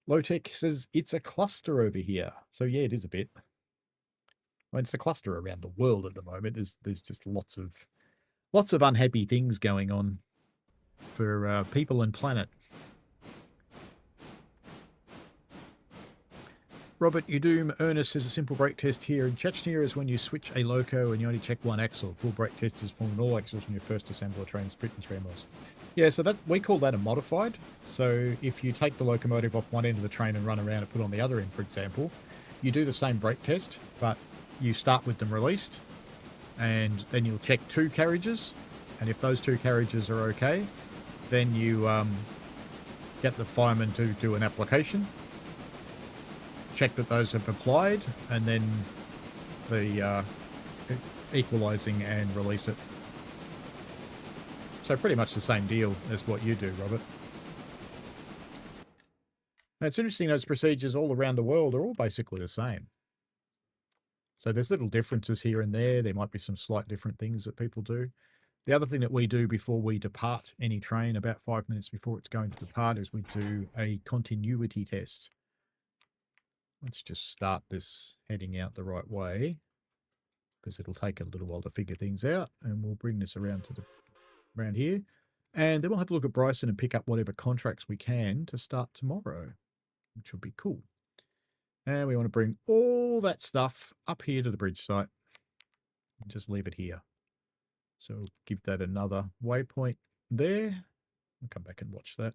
Low-Tech says it's a cluster over here. So yeah, it is a bit. Well, it's a cluster around the world at the moment. There's just lots of unhappy things going on for people and planet. Robert Udum Ernest says a simple brake test here in Chechnya is when you switch a loco and you only check one axle. Full brake test is forming all axles when you first assemble a train, split and tremors. Yeah, so that we call that a modified. So if you take the locomotive off one end of the train and run around and put on the other end, for example, you do the same brake test, but you start with them released, and then you'll check two carriages, and if those two carriages are okay, then you get the fireman to do an application, check that those have applied, and then the equalizing and release it. So pretty much the same deal as what you do, Robert. Now, it's interesting, those procedures all around the world are all basically the same. So there's little differences here and there. There might be some slight different things that people do. The other thing that we do before we depart any train, about 5 minutes before it's going to depart, is we do a continuity test. Let's just start this heading out the right way, because it'll take a little while to figure things out, and we'll bring this around to around here. And then we'll have to look at Bryson and pick up whatever contracts we can to start tomorrow, which will be cool. And we want to bring all that stuff up here to the bridge site and just leave it here. So we'll give that another waypoint there. I'll come back and watch that.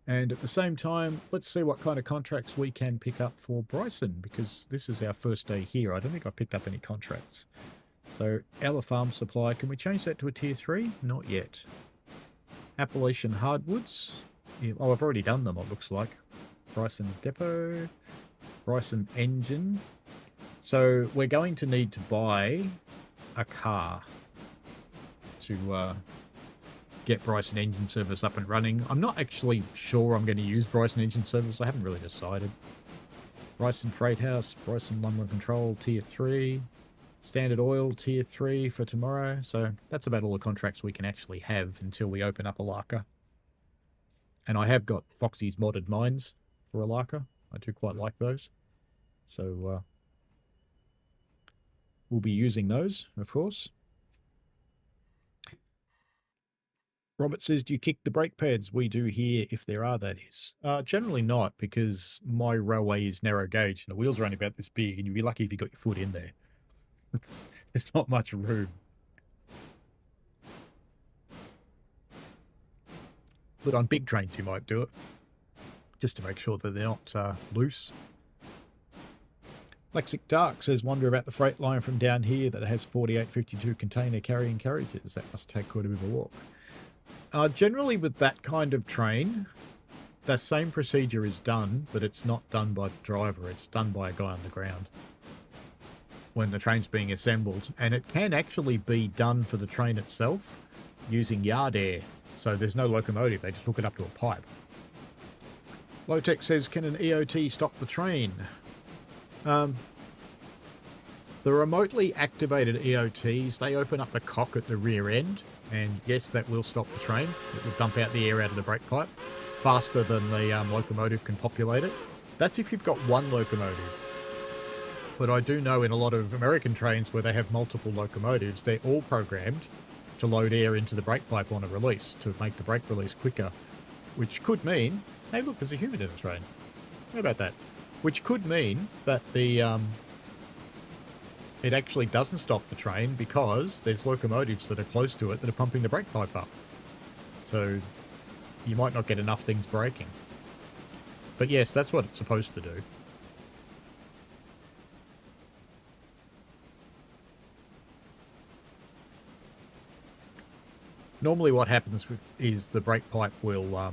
And at the same time, let's see what kind of contracts we can pick up for Bryson, because this is our first day here. I don't think I've picked up any contracts. So Ela Farm Supply, can we change that to a tier 3? Not yet. Appalachian Hardwoods. Yeah, oh, I've already done them, it looks like. Bryson Depot. Bryson Engine. So we're going to need to buy a car to get Bryson Engine Service up and running. I'm not actually sure I'm going to use Bryson Engine Service. I haven't really decided. Bryson Freight House, Bryson Lumber Control, Tier 3. Standard Oil, Tier 3 for tomorrow. So that's about all the contracts we can actually have until we open up Alarka. And I have got Foxy's Modded Mines for Alarka. I do quite like those. So we'll be using those, of course. Robert says, do you kick the brake pads? We do here, if there are, that is. Generally not, because my railway is narrow gauge and the wheels are only about this big, and you'd be lucky if you got your foot in there. There's not much room. But on big trains you might do it, just to make sure that they're not loose. Lexic Dark says, wonder about the freight line from down here that has 4852 container carrying carriages. That must take quite a bit of a walk. Generally with that kind of train, the same procedure is done, but it's not done by the driver. It's done by a guy on the ground when the train's being assembled. And it can actually be done for the train itself using yard air. So there's no locomotive. They just hook it up to a pipe. Low-Tech says, can an EOT stop the train? The remotely activated EOTs, they open up the cock at the rear end. And yes, that will stop the train. It will dump out the air out of the brake pipe faster than the locomotive can populate it. That's if you've got one locomotive. But I do know in a lot of American trains where they have multiple locomotives, they're all programmed to load air into the brake pipe on a release to make the brake release quicker, which could mean, hey look, there's a human in the train. How about that? Which could mean that the it actually doesn't stop the train because there's locomotives that are close to it that are pumping the brake pipe up. So you might not get enough things braking. But yes, that's what it's supposed to do. Normally what happens is the brake pipe will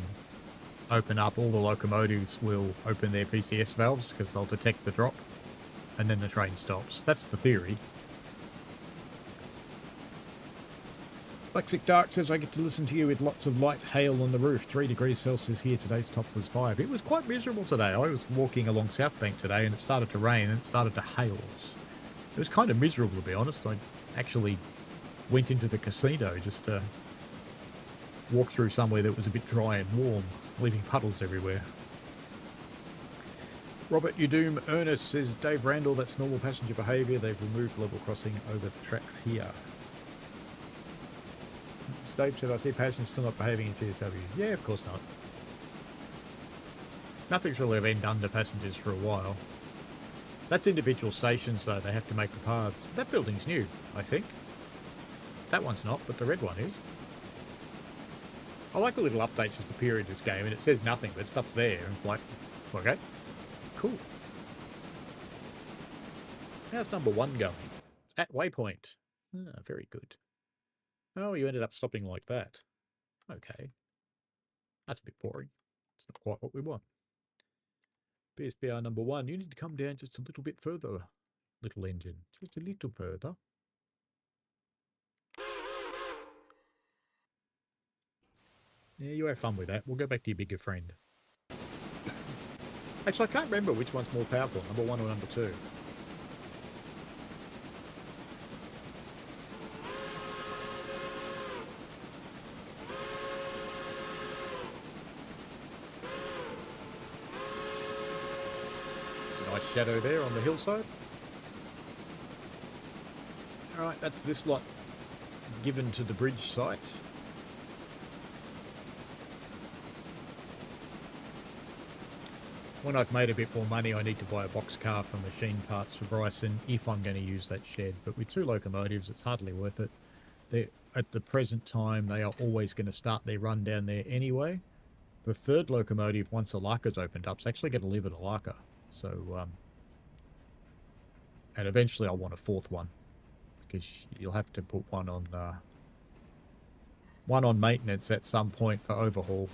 open up, all the locomotives will open their PCS valves because they'll detect the drop, and then the train stops. That's the theory. Lexic Dark says, I get to listen to you with lots of light hail on the roof. 3 degrees Celsius here. Today's top was 5. It was quite miserable today. I was walking along South Bank today and it started to rain and it started to hail. It was kind of miserable, to be honest. I actually went into the casino just to walk through somewhere that was a bit dry and warm, leaving puddles everywhere. Robert Udum Ernest says, Dave Randall, that's normal passenger behaviour. They've removed level crossing over the tracks here. Dave said, I see passengers still not behaving in TSW. Yeah, of course not. Nothing's really been done to passengers for a while. That's individual stations, though. They have to make the paths. That building's new, I think. That one's not, but the red one is. I like the little updates that appear in this game, and it says nothing, but stuff's there. And it's like, okay, cool. How's number 1 going? It's at waypoint. Ah, very good. Oh, you ended up stopping like that. Okay. That's a bit boring. It's not quite what we want. VSBR number 1. You need to come down just a little bit further, little engine. Just a little further. Yeah, you have fun with that. We'll go back to your bigger friend. Actually, I can't remember which one's more powerful, number 1 or number 2. Nice shadow there on the hillside. Alright, that's this lot given to the bridge site. When I've made a bit more money, I need to buy a box car for machine parts for Bryson if I'm going to use that shed. But with 2 locomotives, it's hardly worth it. At the present time, they are always going to start their run down there anyway. The 3rd locomotive, once Alarka's opened up, is actually going to live at Alarka. So, and eventually I'll want a 4th one, because you'll have to put one on maintenance at some point for overhaul.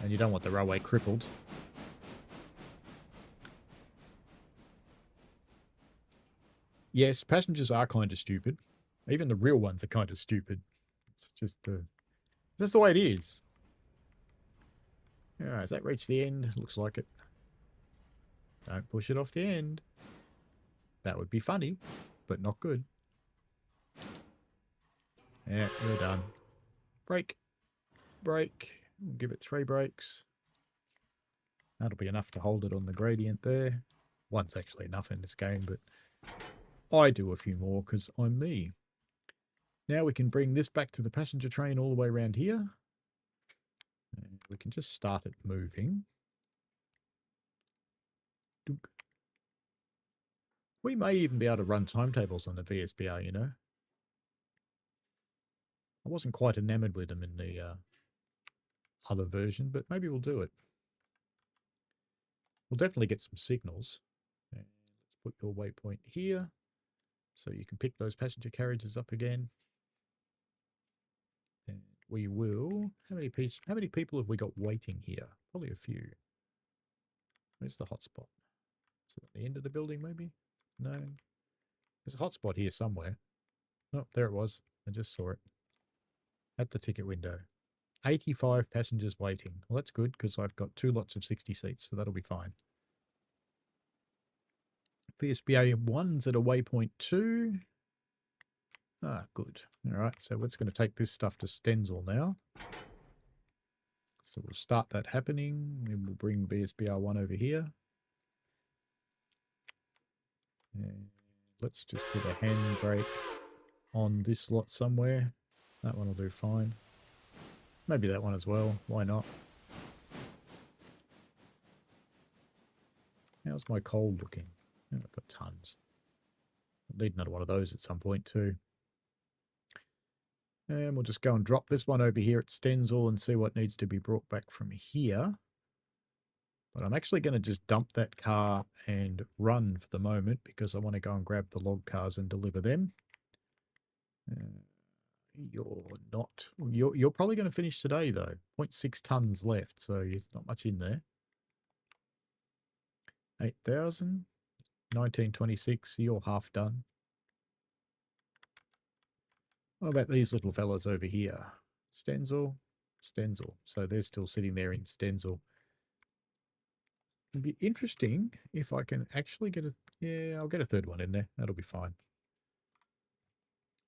And you don't want the railway crippled. Yes, passengers are kind of stupid. Even the real ones are kind of stupid. It's just that's the way it is. Alright, has that reached the end? Looks like it. Don't push it off the end. That would be funny, but not good. Yeah, we're done. Brake. Brake. We'll give it 3 brakes. That'll be enough to hold it on the gradient there. One's actually enough in this game, but I do a few more because I'm me. Now we can bring this back to the passenger train all the way around here. And we can just start it moving. Dunk. We may even be able to run timetables on the VSBR, you know. I wasn't quite enamored with them in the other version, but maybe we'll do it. We'll definitely get some signals. And let's put your waypoint here so you can pick those passenger carriages up again. And we will... How many people have we got waiting here? Probably a few. Where's the hotspot? Is it at the end of the building, maybe? No. There's a hotspot here somewhere. Oh, there it was. I just saw it. At the ticket window. 85 passengers waiting. Well, that's good because I've got 2 lots of 60 seats, so that'll be fine. VSBA 1's at a waypoint 2. Ah, good. All right, so we're going to take this stuff to Stenzel now. So we'll start that happening. And we'll bring VSBR 1 over here. And let's just put a handbrake on this slot somewhere. That one will do fine. Maybe that one as well. Why not? How's my coal looking? Oh, I've got tons. I'll need another one of those at some point too. And we'll just go and drop this one over here at Stenzel and see what needs to be brought back from here. But I'm actually going to just dump that car and run for the moment because I want to go and grab the log cars and deliver them. You're not. You're probably going to finish today though. 0.6 tons left, so there's not much in there. 8,000, 1926. You're half done. What about these little fellas over here? Stenzel, Stenzel. So they're still sitting there in Stenzel. It'd be interesting if I can actually get a... Yeah, I'll get a third one in there. That'll be fine.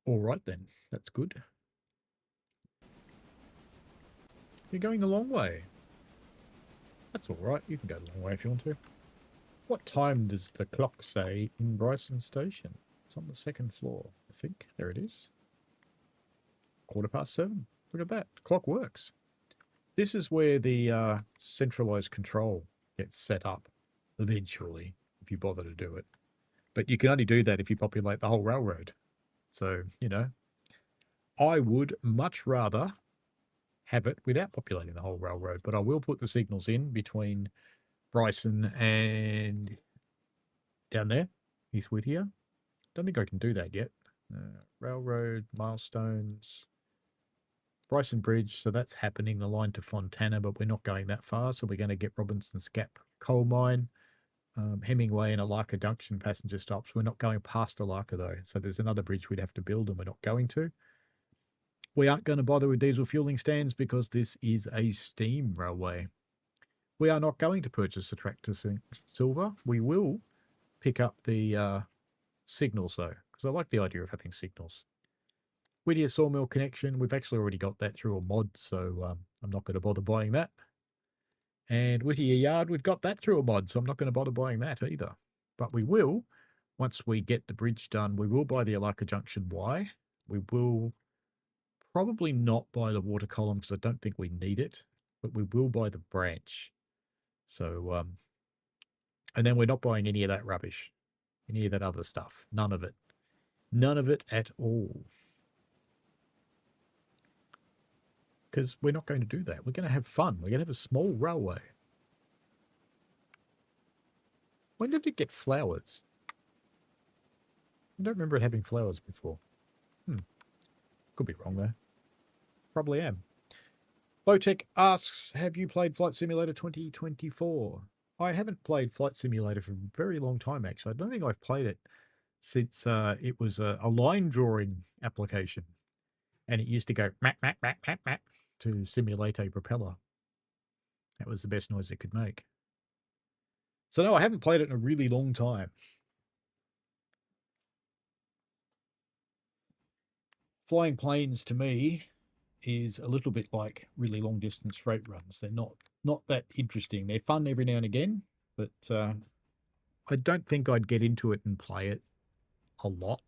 All right then. That's good. You're going the long way. That's all right. You can go the long way if you want to. What time does the clock say in Bryson Station? It's on the second floor, I think. There it is. 7:15. Look at that. The clock works. This is where the centralized control gets set up eventually, if you bother to do it. But you can only do that if you populate the whole railroad. So, you know, I would much rather have it without populating the whole railroad, but I will put the signals in between Bryson and down there, East Whittier. Don't think I can do that yet. Railroad, milestones, Bryson Bridge, so that's happening, the line to Fontana, but we're not going that far, so we're going to get Robinson's Gap coal mine, Hemingway and Alarka Junction passenger stops. We're not going past Alarka though, so there's another bridge we'd have to build and we're not going to. We aren't going to bother with diesel fueling stands because this is a steam railway. We are not going to purchase a tractor silver. We will pick up the signals though, because I like the idea of having signals. Whittier sawmill connection, we've actually already got that through a mod, so I'm not going to bother buying that. And Whittier Yard, we've got that through a mod, so I'm not going to bother buying that either. But we will, once we get the bridge done, we will buy the Alarka Junction Y. We will probably not buy the water column because I don't think we need it, but we will buy the branch. So, and then we're not buying any of that rubbish, any of that other stuff. None of it. None of it at all. Because we're not going to do that. We're going to have fun. We're going to have a small railway. When did it get flowers? I don't remember it having flowers before. Could be wrong there. Probably am. Bowtech asks, have you played Flight Simulator 2024? I haven't played Flight Simulator for a very long time, actually. I don't think I've played it since it was a line drawing application. And it used to go map, map, map, map, map to simulate a propeller. That was the best noise it could make. So no, I haven't played it in a really long time. Flying planes to me is a little bit like really long distance freight runs. They're not that interesting. They're fun every now and again, but I don't think I'd get into it and play it a lot.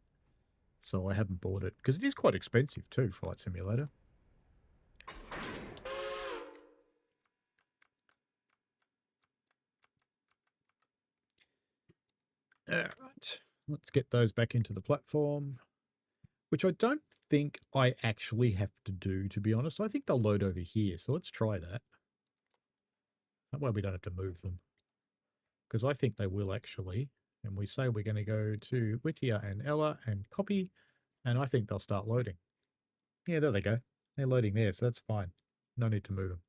So I haven't bought it because it is quite expensive too, Flight Simulator. All right, let's get those back into the platform, which I don't think I actually have to do, to be honest. I think they'll load over here, so let's try that. That way we don't have to move them, because I think they will actually. And we say we're going to go to Whittier and Ela and copy, and I think they'll start loading. Yeah, there they go. They're loading there, so that's fine. No need to move them.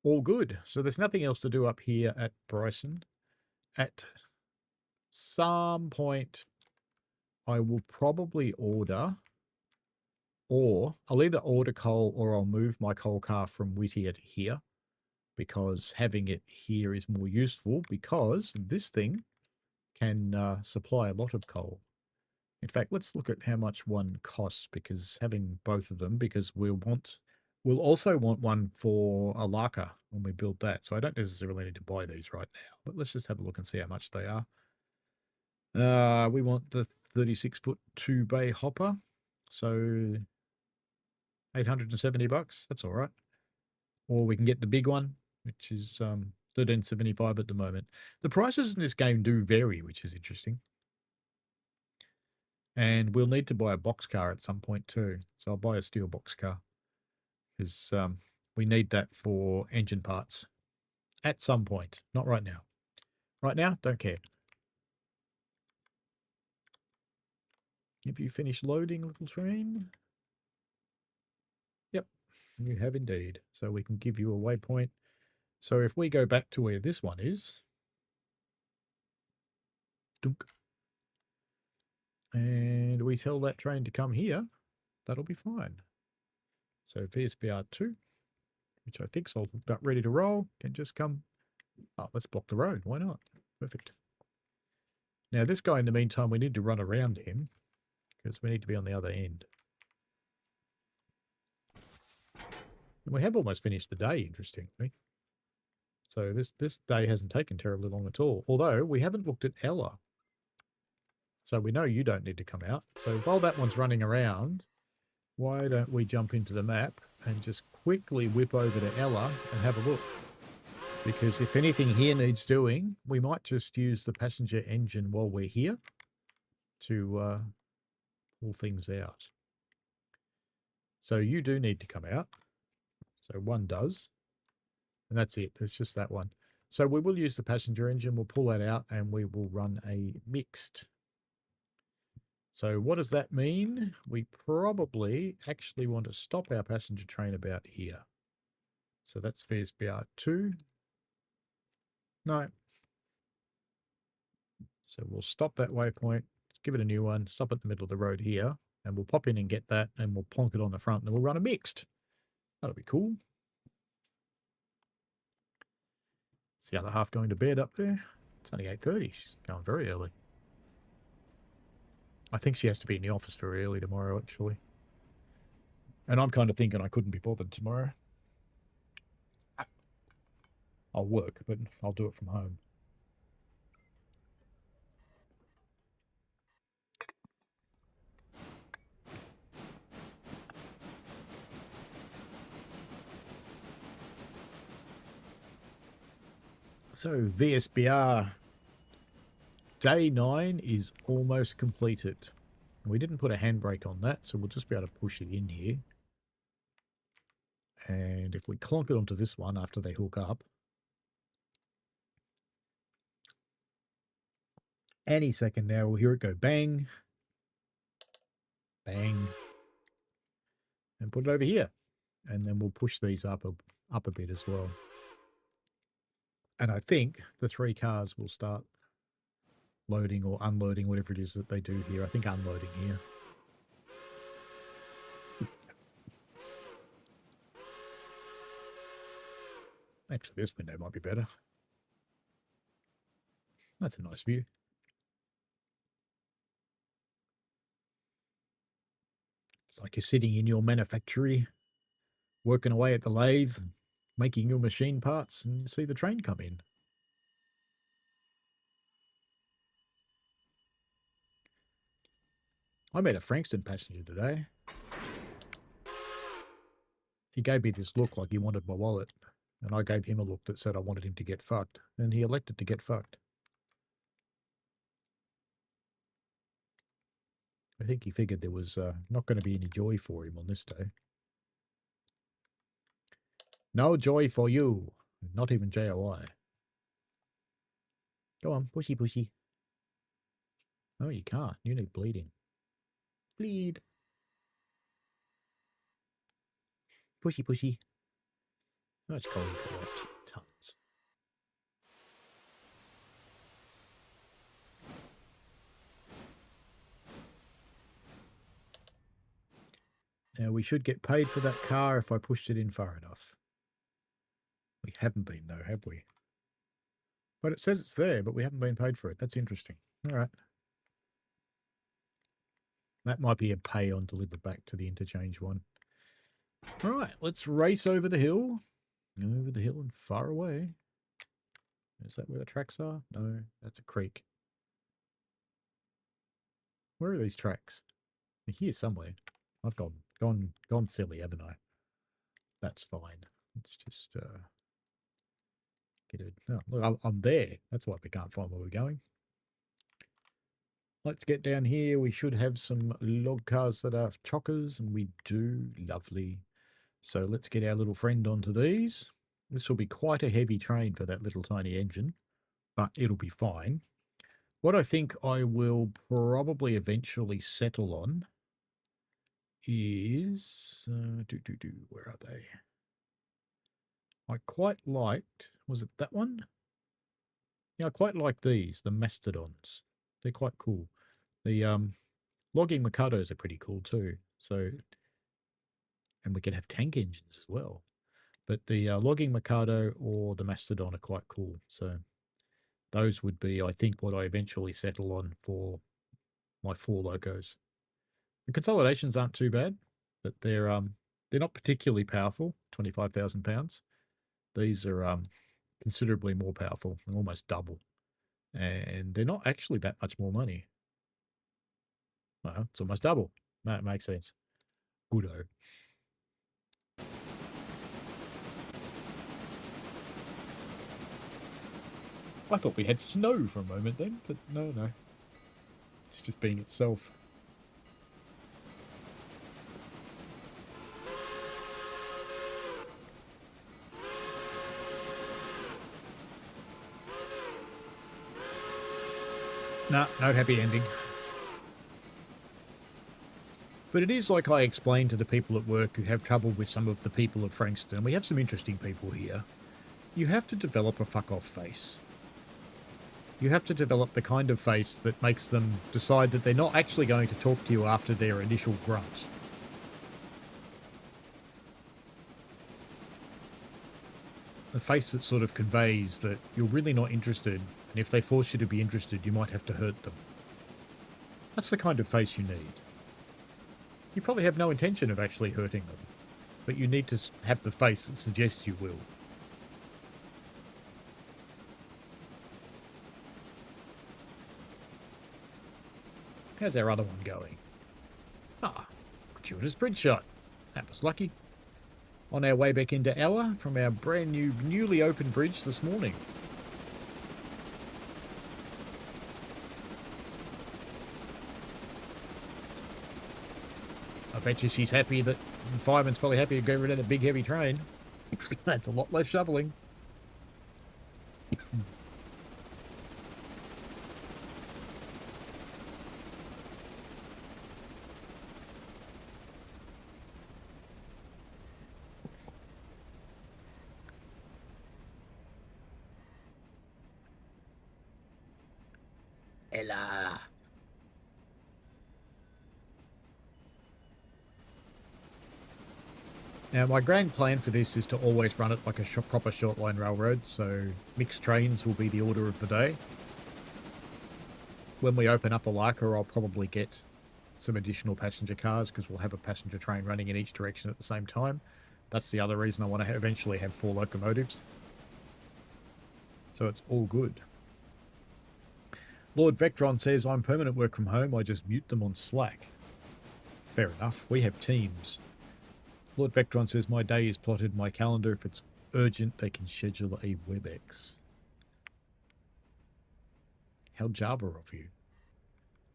All good. So there's nothing else to do up here at Bryson. At some point, I will probably order, or I'll either order coal or I'll move my coal car from Whittier to here, because having it here is more useful because this thing can supply a lot of coal. In fact, let's look at how much one costs, because having both of them, because we'll also want one for Alarka when we build that. So I don't necessarily need to buy these right now, but let's just have a look and see how much they are. We want the 36-foot 2-bay hopper. So $870. That's all right. Or we can get the big one, which is $13.75 at the moment. The prices in this game do vary, which is interesting. And we'll need to buy a box car at some point too. So I'll buy a steel box car because we need that for engine parts at some point. Not right now. Right now, don't care. Have you finished loading, little train? Yep, you have indeed. So we can give you a waypoint. So if we go back to where this one is, dunk, and we tell that train to come here, that'll be fine. So VSBR 2, which I think's all hooked up, ready to roll, can just come. Oh, let's block the road. Why not? Perfect. Now, this guy, in the meantime, we need to run around him because we need to be on the other end. And we have almost finished the day, interestingly. So this day hasn't taken terribly long at all. Although we haven't looked at Ela. So we know you don't need to come out. So while that one's running around, why don't we jump into the map and just quickly whip over to Ela and have a look? Because if anything here needs doing, we might just use the passenger engine while we're here to pull things out. So you do need to come out. So one does. And that's it. It's just that one. So we will use the passenger engine. We'll pull that out and we will run a mixed. So what does that mean? We probably actually want to stop our passenger train about here. So that's VSBR 2. No. So we'll stop that waypoint, give it a new one, stop at the middle of the road here, and we'll pop in and get that, and we'll plonk it on the front, and then we'll run a mixed. That'll be cool. It's the other half going to bed up there. It's only 8:30. She's going very early. I think she has to be in the office very early tomorrow, actually. And I'm kind of thinking I couldn't be bothered tomorrow. I'll work, but I'll do it from home. So VSBR Day 9 is almost completed. We didn't put a handbrake on that, so we'll just be able to push it in here. And if we clonk it onto this one after they hook up, any second now we'll hear it go bang, bang, and put it over here. And then we'll push these up a bit as well. And I think the 3 cars will start loading or unloading, whatever it is that they do here. I think unloading here. Actually, this window might be better. That's a nice view. It's like you're sitting in your manufactory, working away at the lathe, making your machine parts, and you see the train come in. I met a Frankston passenger today. He gave me this look like he wanted my wallet, and I gave him a look that said I wanted him to get fucked, and he elected to get fucked. I think he figured there was not going to be any joy for him on this day. No joy for you. Not even JOI. Go on, pushy, pushy. No, you can't. You need bleeding. Bleed. Pushy, pushy. How much coal you got left? Tons. Now, we should get paid for that car if I pushed it in far enough. We haven't been, though, have we? But it says it's there, but we haven't been paid for it. That's interesting. All right. That might be a pay on delivered back to the interchange one. All right, let's race over the hill. Over the hill and far away. Is that where the tracks are? No, that's a creek. Where are these tracks? They're here somewhere. I've gone silly, haven't I? That's fine. Let's just get it. Oh, look, I'm there. That's why we can't find where we're going. Let's get down here. We should have some log cars that are chockers, and we do. Lovely. So let's get our little friend onto these. This will be quite a heavy train for that little tiny engine, but it'll be fine. What I think I will probably eventually settle on is... where are they? I quite liked... Was it that one? Yeah, I quite like these, the Mastodons. They're quite cool. The logging Mikados are pretty cool too. So, and we can have tank engines as well. But the logging Mikado or the Mastodon are quite cool. So those would be, I think, what I eventually settle on for my 4 locos. The consolidations aren't too bad, but they're not particularly powerful. 25,000 pounds. These are considerably more powerful, almost double, and they're not actually that much more money. Well, it's almost double. That makes sense. Goodo. I thought we had snow for a moment then, but no. It's just being itself. Nah, no happy ending. But it is like I explained to the people at work who have trouble with some of the people of Frankston. We have some interesting people here. You have to develop a fuck-off face. You have to develop the kind of face that makes them decide that they're not actually going to talk to you after their initial grunt. A face that sort of conveys that you're really not interested, and if they force you to be interested, you might have to hurt them. That's the kind of face you need. You probably have no intention of actually hurting them, but you need to have the face that suggests you will. How's our other one going? Ah, gratuitous bridge shot. That was lucky. On our way back into Ela from our brand new, newly opened bridge this morning. I bet you she's happy that the fireman's probably happy to get rid of that big heavy train. That's a lot less shoveling. Ela. Now, my grand plan for this is to always run it like a proper short line railroad, so mixed trains will be the order of the day. When we open up Alarka, I'll probably get some additional passenger cars because we'll have a passenger train running in each direction at the same time. That's the other reason I want to eventually have 4 locomotives. So it's all good. Lord Vectron says, I'm permanent work from home. I just mute them on Slack. Fair enough. We have Teams. Lord Vectron says, my day is plotted in my calendar. If it's urgent, they can schedule a WebEx. How Java of you.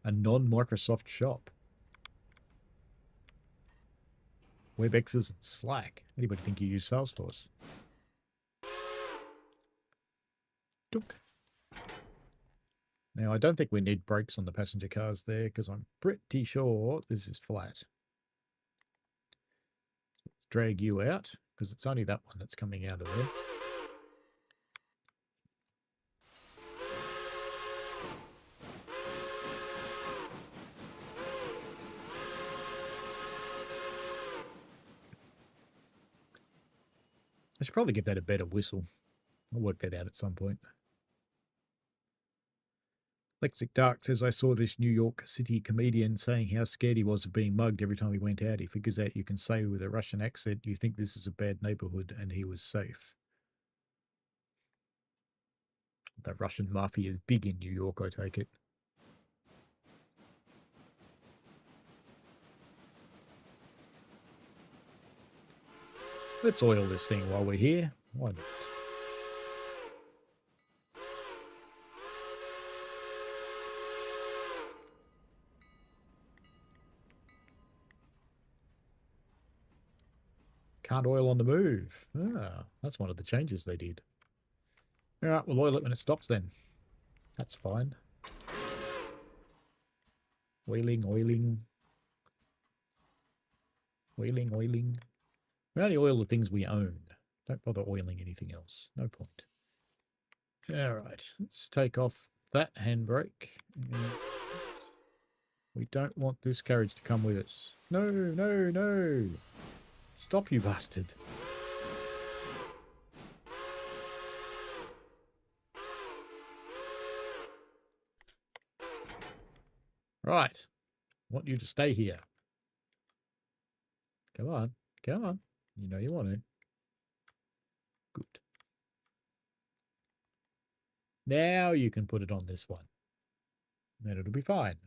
A non-Microsoft shop. WebExes and Slack. Anybody think you use Salesforce? Dunk. Now, I don't think we need brakes on the passenger cars there because I'm pretty sure this is flat. Let's drag you out because it's only that one that's coming out of there. I should probably give that a better whistle. I'll work that out at some point. Lexic Dark says, I saw this New York City comedian saying how scared he was of being mugged every time he went out. He figures out you can say with a Russian accent, you think this is a bad neighborhood, and he was safe. The Russian mafia is big in New York, I take it. Let's oil this thing while we're here. Why not? Can't oil on the move. Ah, that's one of the changes they did. All right, we'll oil it when it stops then. That's fine. Oiling, oiling. Oiling, oiling. We only oil the things we own. Don't bother oiling anything else. No point. All right, let's take off that handbrake. We don't want this carriage to come with us. No, no, no. Stop, you bastard. Right. I want you to stay here. Come on. Come on. You know you want to. Good. Now you can put it on this one. Then it'll be fine.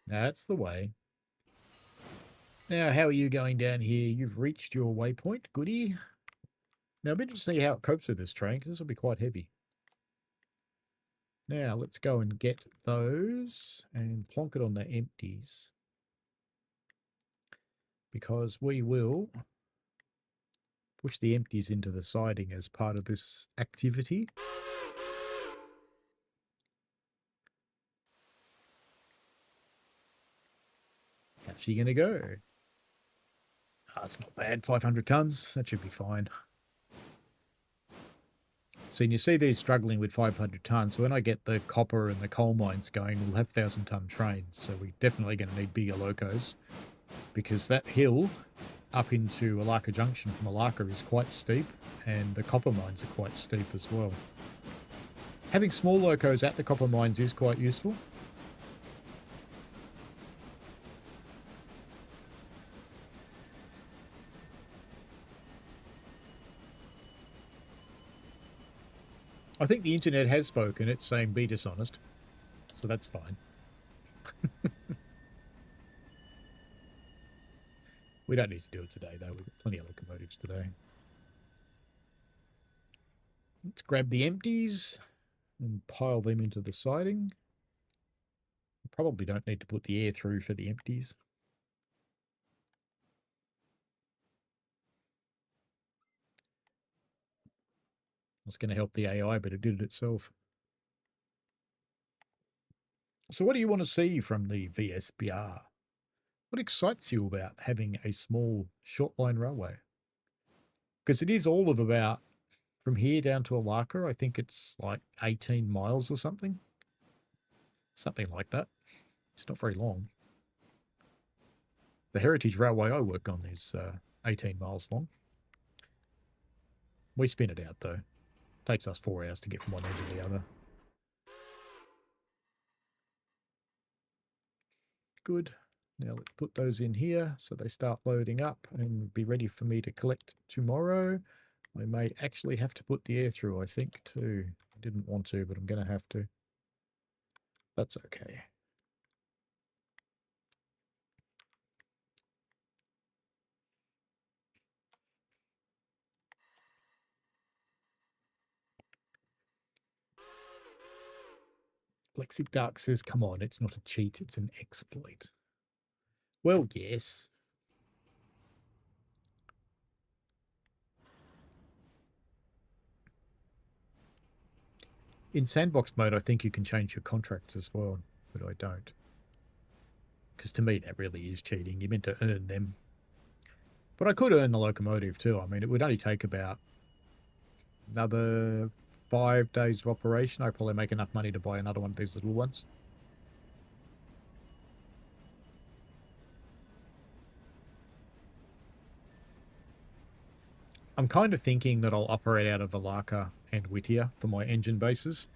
That's the way. Now, how are you going down here? You've reached your waypoint. Goody. Now, I'm interested to see how it copes with this train, because this will be quite heavy. Now, let's go and get those and plonk it on the empties. Because we will push the empties into the siding as part of this activity. How's she going to go? That's not bad. 500 tons. That should be fine. So you see these struggling with 500 tons. So when I get the copper and the coal mines going, we'll have 1,000-ton trains. So we're definitely going to need bigger locos, because that hill up into Alarka Junction from Alarka is quite steep, and the copper mines are quite steep as well. Having small locos at the copper mines is quite useful. I think the internet has spoken. It's saying be dishonest. So that's fine. We don't need to do it today, though. We've got plenty of locomotives today. Let's grab the empties and pile them into the siding. We probably don't need to put the air through for the empties. It's going to help the AI, but it did it itself. So what do you want to see from the VSBR? What excites you about having a small short line railway? Because it is all of about, from here down to Alarka, I think it's like 18 miles or something. Something like that. It's not very long. The Heritage Railway I work on is 18 miles long. We spin it out, though. It takes us 4 hours to get from one end to the other. Good. Now let's put those in here so they start loading up and be ready for me to collect tomorrow. I may actually have to put the air through, I think, too. I didn't want to, but I'm going to have to. That's okay. Lexic Dark says, come on, it's not a cheat, it's an exploit. Well, yes. In sandbox mode, I think you can change your contracts as well, but I don't. Because to me, that really is cheating. You're meant to earn them. But I could earn the locomotive too. I mean, it would only take about another 5 days of operation. I'd probably make enough money to buy another one of these little ones. I'm kind of thinking that I'll operate out of Alarka and Whittier for my engine bases,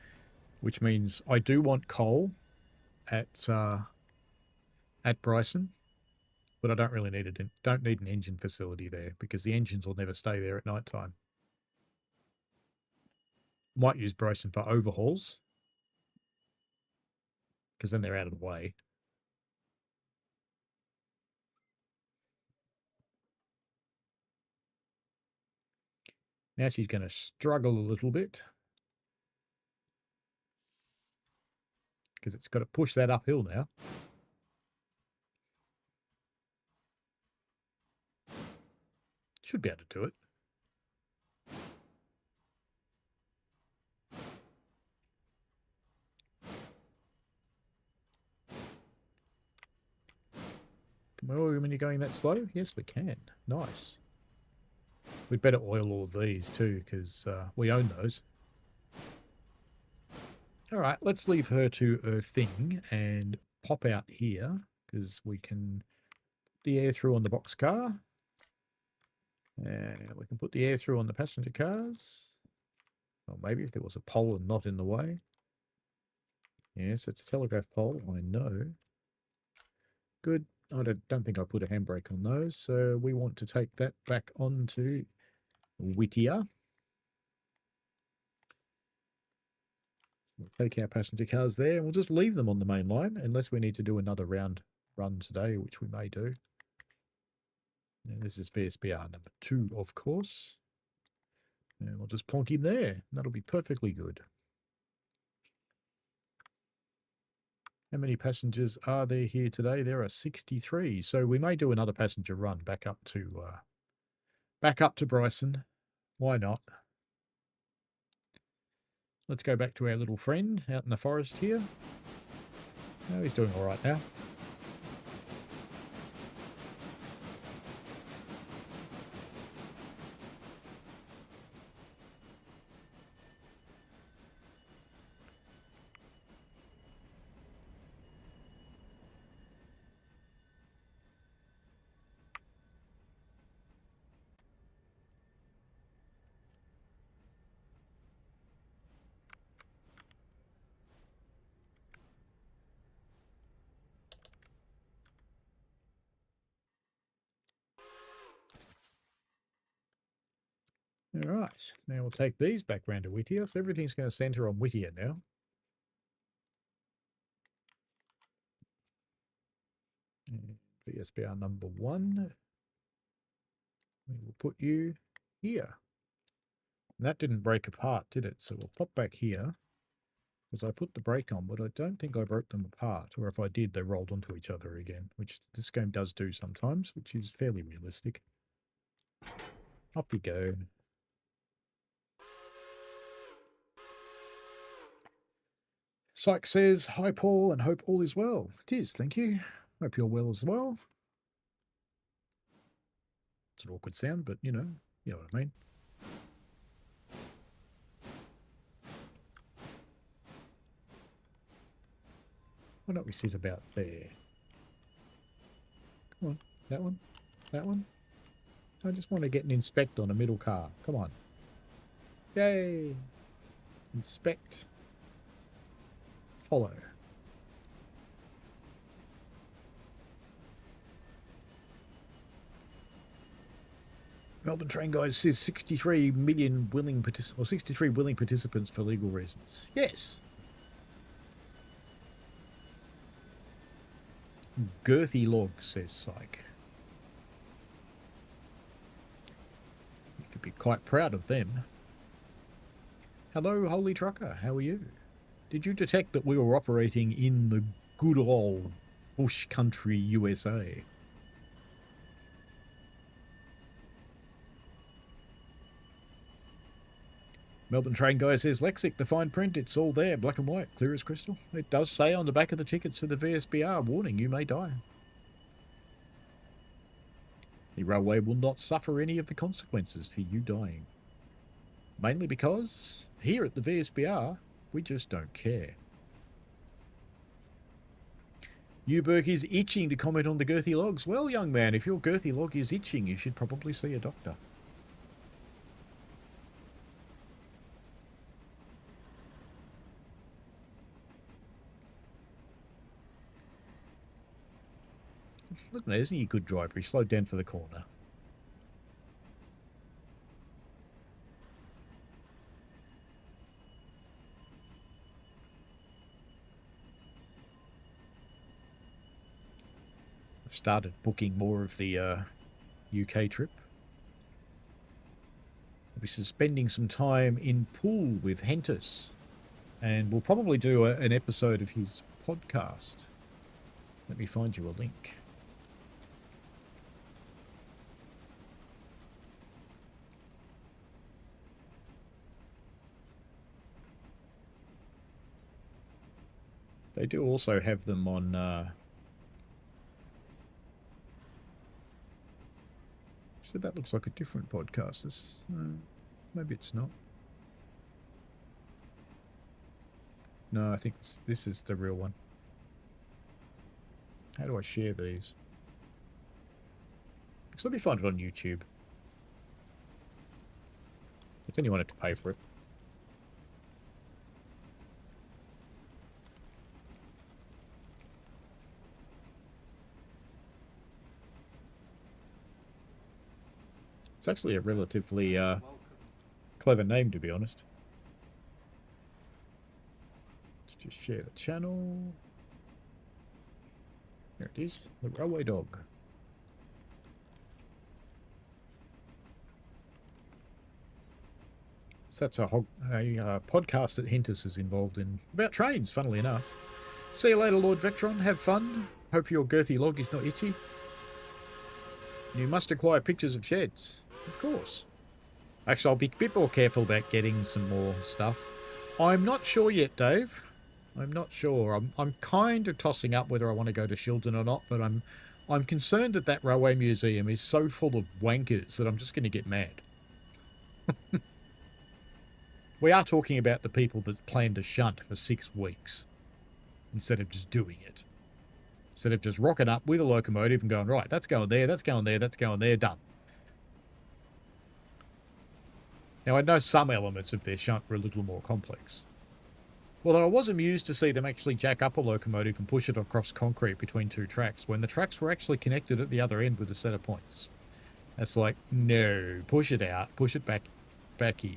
which means I do want coal at Bryson, but I don't really need it. Don't need an engine facility there because the engines will never stay there at night time. Might use Bryson for overhauls because then they're out of the way. Now she's going to struggle a little bit because it's got to push that uphill now. Should be able to do it. Can we oil when you're going that slow? Yes, we can. Nice. We'd better oil all of these too because we own those. All right, let's leave her to her thing and pop out here because we can put the air through on the box car. And we can put the air through on the passenger cars. Or maybe if there was a pole and not in the way. Yes, it's a telegraph pole, I know. Good. I don't think I put a handbrake on those, so we want to take that back onto Whittier. We'll take our passenger cars there and we'll just leave them on the main line unless we need to do another round run today, which we may do. And this is VSBR number 2, of course. And we'll just plonk him there. That'll be perfectly good. How many passengers are there here today? There are 63. So we may do another passenger run back up to Bryson. Why not? Let's go back to our little friend out in the forest here. Oh, he's doing all right now. All right, now we'll take these back round to Whittier. So everything's going to centre on Whittier now. And VSBR number 1. We will put you here. And that didn't break apart, did it? So we'll pop back here. Because I put the brake on, but I don't think I broke them apart. Or if I did, they rolled onto each other again, which this game does do sometimes, which is fairly realistic. Off you go. Syke says, hi Paul, and hope all is well. It is, thank you. Hope you're well as well. It's an awkward sound, but you know what I mean. Why don't we sit about there? Come on, that one, that one. I just want to get an inspect on a middle car. Come on. Yay! Inspect. Follow. Melbourne Train Guide says 63 million willing participants, or 63 willing participants for legal reasons. Yes. Girthy log, says Syke. You could be quite proud of them. Hello, Holy Trucker. How are you? Did you detect that we were operating in the good old bush country USA? Melbourne Train Guy says, Lexic, the fine print, it's all there, black and white, clear as crystal. It does say on the back of the tickets for the VSBR, warning, you may die. The railway will not suffer any of the consequences for you dying. Mainly because, here at the VSBR, we just don't care. Uberg is itching to comment on the girthy logs. Well, young man, if your girthy log is itching, you should probably see a doctor. Look, isn't he a good driver? He slowed down for the corner. I've started booking more of the UK trip. I'll be spending some time in Poole with Hentus, and we'll probably do an episode of his podcast. Let me find you a link. They do also have them on... So that looks like a different podcast. This, maybe it's not. No, I think this is the real one. How do I share these? Because let me find it on YouTube. If anyone had to pay for it. It's actually a relatively clever name, to be honest. Let's just share the channel. There it is, the Railway Dog. So that's a podcast that Hentus is involved in about trains, funnily enough. See you later, Lord Vectron. Have fun. Hope your girthy log is not itchy. You must acquire pictures of sheds. Of course. Actually, I'll be a bit more careful about getting some more stuff. I'm not sure yet, Dave. I'm not sure. I'm kind of tossing up whether I want to go to Shildon or not, but I'm concerned that that railway museum is so full of wankers that I'm just going to get mad. We are talking about the people that plan to shunt for 6 weeks instead of just doing it. Instead of just rocking up with a locomotive and going, right, that's going there, that's going there, that's going there, done. Now, I know some elements of their shunt were a little more complex. Although I was amused to see them actually jack up a locomotive and push it across concrete between 2 tracks when the tracks were actually connected at the other end with a set of points. It's like, no, push it out, push it back in.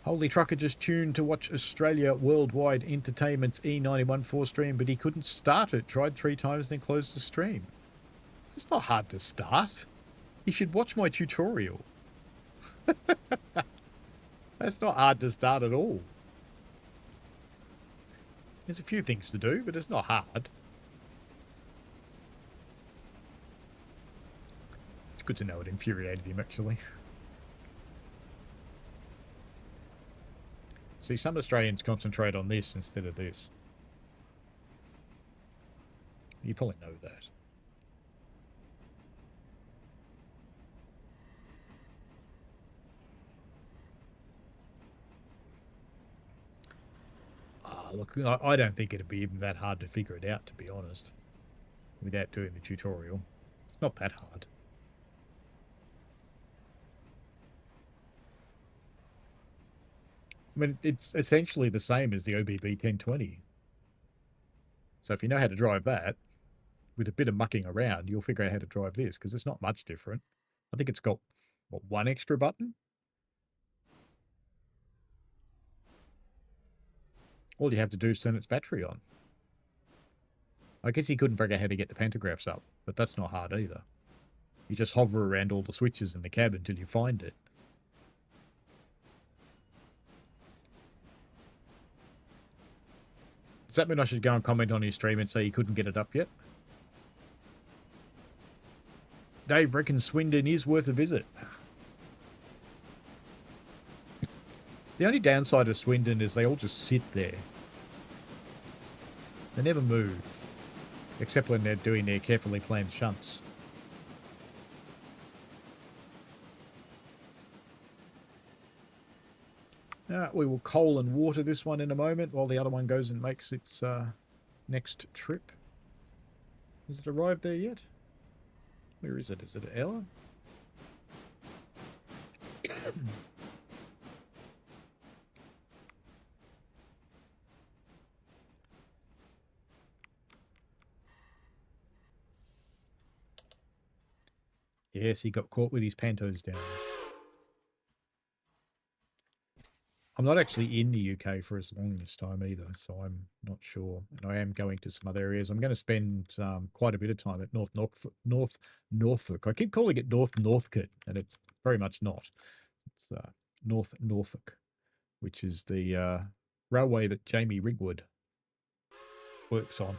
Holy Trucker just tuned to watch Australia Worldwide Entertainment's E91.4 stream, but he couldn't start it. Tried 3 times, then closed the stream. It's not hard to start. You should watch my tutorial. That's not hard to start at all. There's a few things to do, but it's not hard. It's good to know it infuriated him, actually. See, some Australians concentrate on this instead of this. You probably know that. Look, I don't think it'd be even that hard to figure it out, to be honest, without doing the tutorial. It's not that hard. I mean, it's essentially the same as the OBB 1020. So if you know how to drive that, with a bit of mucking around, you'll figure out how to drive this, because it's not much different. I think it's got, what, 1 extra button? All you have to do is turn its battery on. I guess he couldn't figure out how to get the pantographs up, but that's not hard either. You just hover around all the switches in the cab until you find it. Does that mean I should go and comment on his stream and say he couldn't get it up yet? Dave reckons Swindon is worth a visit. The only downside of Swindon is they all just sit there. They never move. Except when they're doing their carefully planned shunts. We will coal and water this one in a moment while the other one goes and makes its next trip. Has it arrived there yet? Where is it? Is it Ela? Yes, he got caught with his pantos down. I'm not actually in the UK for as long this time either, so I'm not sure. And I am going to some other areas. I'm going to spend quite a bit of time at North Norfolk. I keep calling it North Northcote, and it's very much not. It's North Norfolk, which is the railway that Jamie Rigwood works on.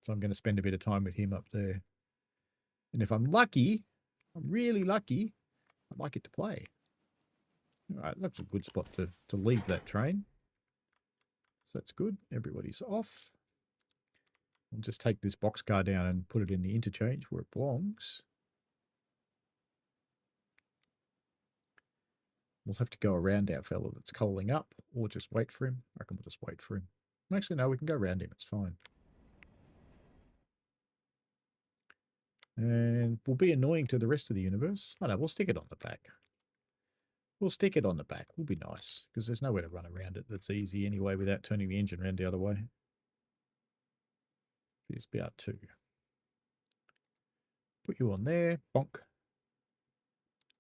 So I'm going to spend a bit of time with him up there. And if I'm lucky, I'm really lucky, I might get to play. All right, that's a good spot to leave that train. So that's good. Everybody's off. I'll just take this boxcar down and put it in the interchange where it belongs. We'll have to go around our fella that's coaling up, or just wait for him. I reckon we'll just wait for him. Actually, no, we can go around him. It's fine. And we'll be annoying to the rest of the universe. Oh no, we'll stick it on the back. We'll stick it on the back. We'll be nice, because there's nowhere to run around it that's easy anyway without turning the engine around the other way. VSBR 2. Put you on there. Bonk.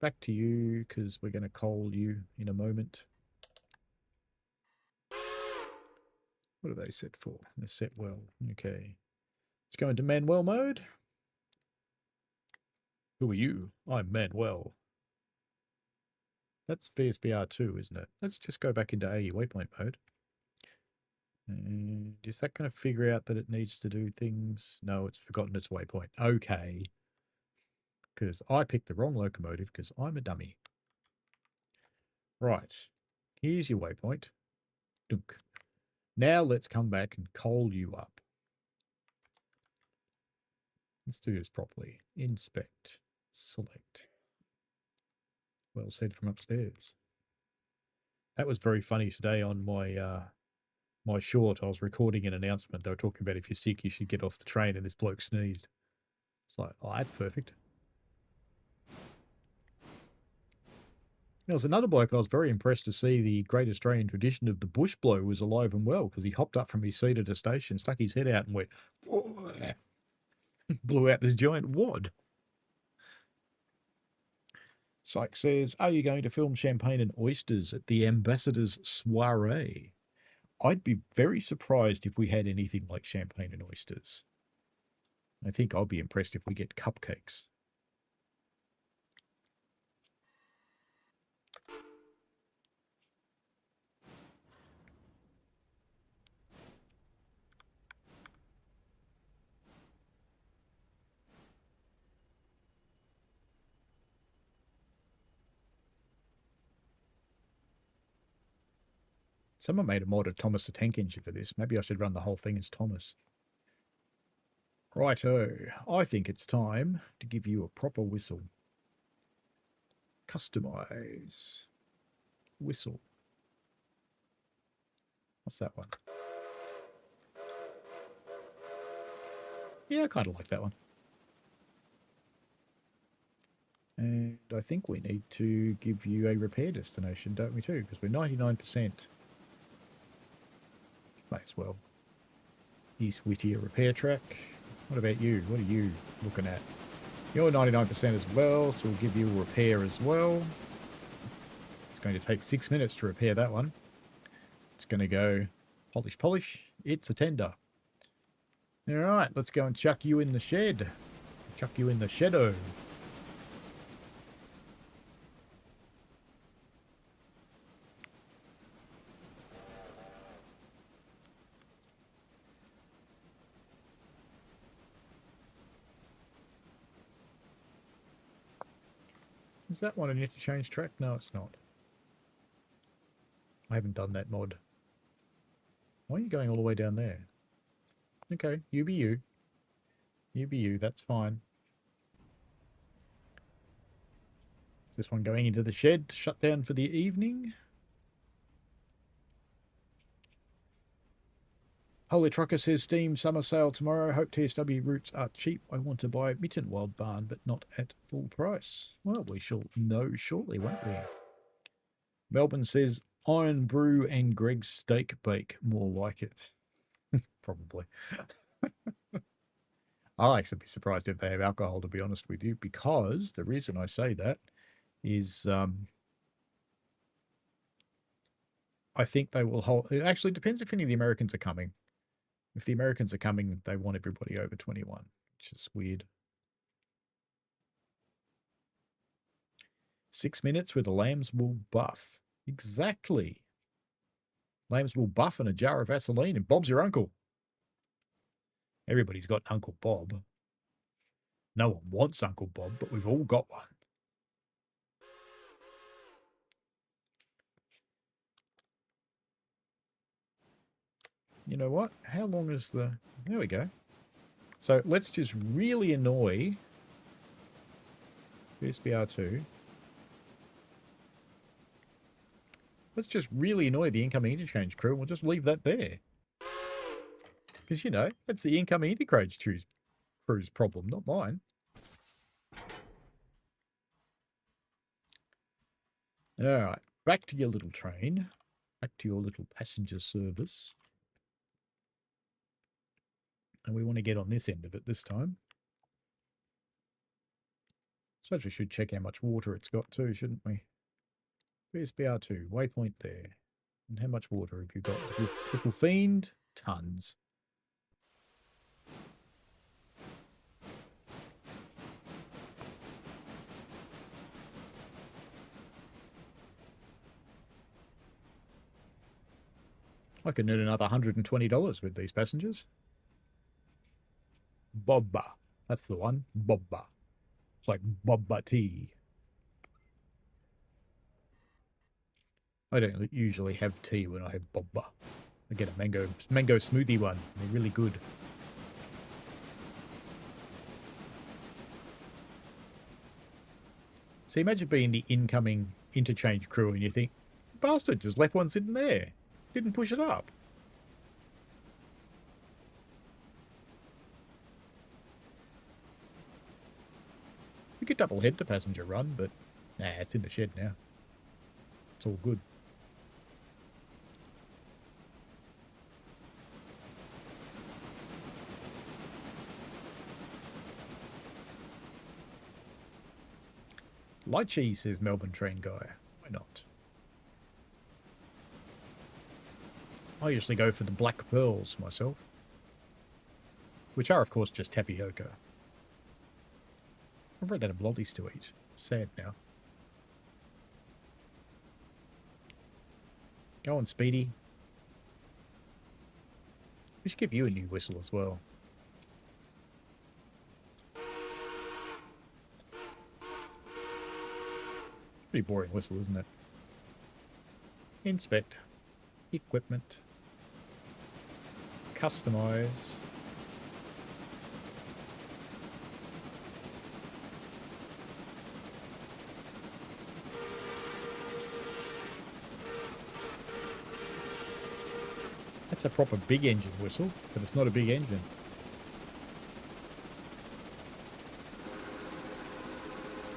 Back to you, because we're going to coal you in a moment. What are they set for? They're set well. Okay. Let's go into Manuel mode. Who are you? I'm Manuel. That's VSBR 2, isn't it? Let's just go back into AE waypoint mode. And is that going to figure out that it needs to do things? No, it's forgotten its waypoint. Okay. Because I picked the wrong locomotive because I'm a dummy. Right. Here's your waypoint. Dunk. Now let's come back and coal you up. Let's do this properly. Inspect. Select. Well said from upstairs. That was very funny today on my my short. I was recording an announcement. They were talking about if you're sick, you should get off the train, and this bloke sneezed. It's like, oh, that's perfect. There was another bloke I was very impressed to see. The great Australian tradition of the bush blow was alive and well, because he hopped up from his seat at a station, stuck his head out and went, blew out this giant wad. Syke says, are you going to film champagne and oysters at the ambassador's soiree? I'd be very surprised if we had anything like champagne and oysters. I think I'll be impressed if we get cupcakes. Someone made a mod of Thomas the Tank Engine for this. Maybe I should run the whole thing as Thomas. Righto. I think it's time to give you a proper whistle. Customize. Whistle. What's that one? Yeah, I kind of like that one. And I think we need to give you a repair destination, don't we too? Because we're 99%. May as well. East Whittier repair track. What about you? What are you looking at? You're 99% as well, so we'll give you a repair as well. It's going to take 6 minutes to repair that one. It's going to go polish, polish. It's a tender. All right, let's go and chuck you in the shed. Chuck you in the shadow. Is that one an interchange track? No, it's not. I haven't done that mod. Why are you going all the way down there? Okay, you be you. You be you, that's fine. Is this one going into the shed, shut down for the evening? Holy Trucker says Steam summer sale tomorrow. Hope TSW routes are cheap. I want to buy Mitten Wild Barn, but not at full price. Well, we shall know shortly, won't we? Melbourne says Iron Brew and Greg's Steak Bake. More like it. Probably. I'll actually be surprised if they have alcohol, to be honest with you, because the reason I say that is I think they will hold. It actually depends if any of the Americans are coming. If the Americans are coming, they want everybody over 21, which is weird. 6 minutes where the lambs will buff. Exactly. Lambs will buff in a jar of Vaseline, and Bob's your uncle. Everybody's got Uncle Bob. No one wants Uncle Bob, but we've all got one. You know what? How long is the... There we go. So let's just really annoy VSBR2. Let's just really annoy the incoming interchange crew and we'll just leave that there. Because, you know, that's the incoming interchange crew's problem, not mine. All right, back to your little train. Back to your little passenger service. And we want to get on this end of it this time. I suppose we should check how much water it's got too, shouldn't we? VSBR2, waypoint there. And how much water have you got? Little fiend, tons. I could earn another $120 with these passengers. Bobba. That's the one. Bobba. It's like Bobba tea. I don't usually have tea when I have Bobba. I get a mango smoothie one. They're really good. So imagine being the incoming interchange crew and you think, bastard, just left one sitting there. Didn't push it up. We could double head the passenger run, but nah, it's in the shed now. It's all good. Light cheese, says Melbourne train guy. Why not? I usually go for the black pearls myself. Which are, of course, just tapioca. I've run out of lollies to eat. Sad now. Go on, Speedy. We should give you a new whistle as well. Pretty boring whistle, isn't it? Inspect. Equipment. Customize. That's a proper big engine whistle, but it's not a big engine.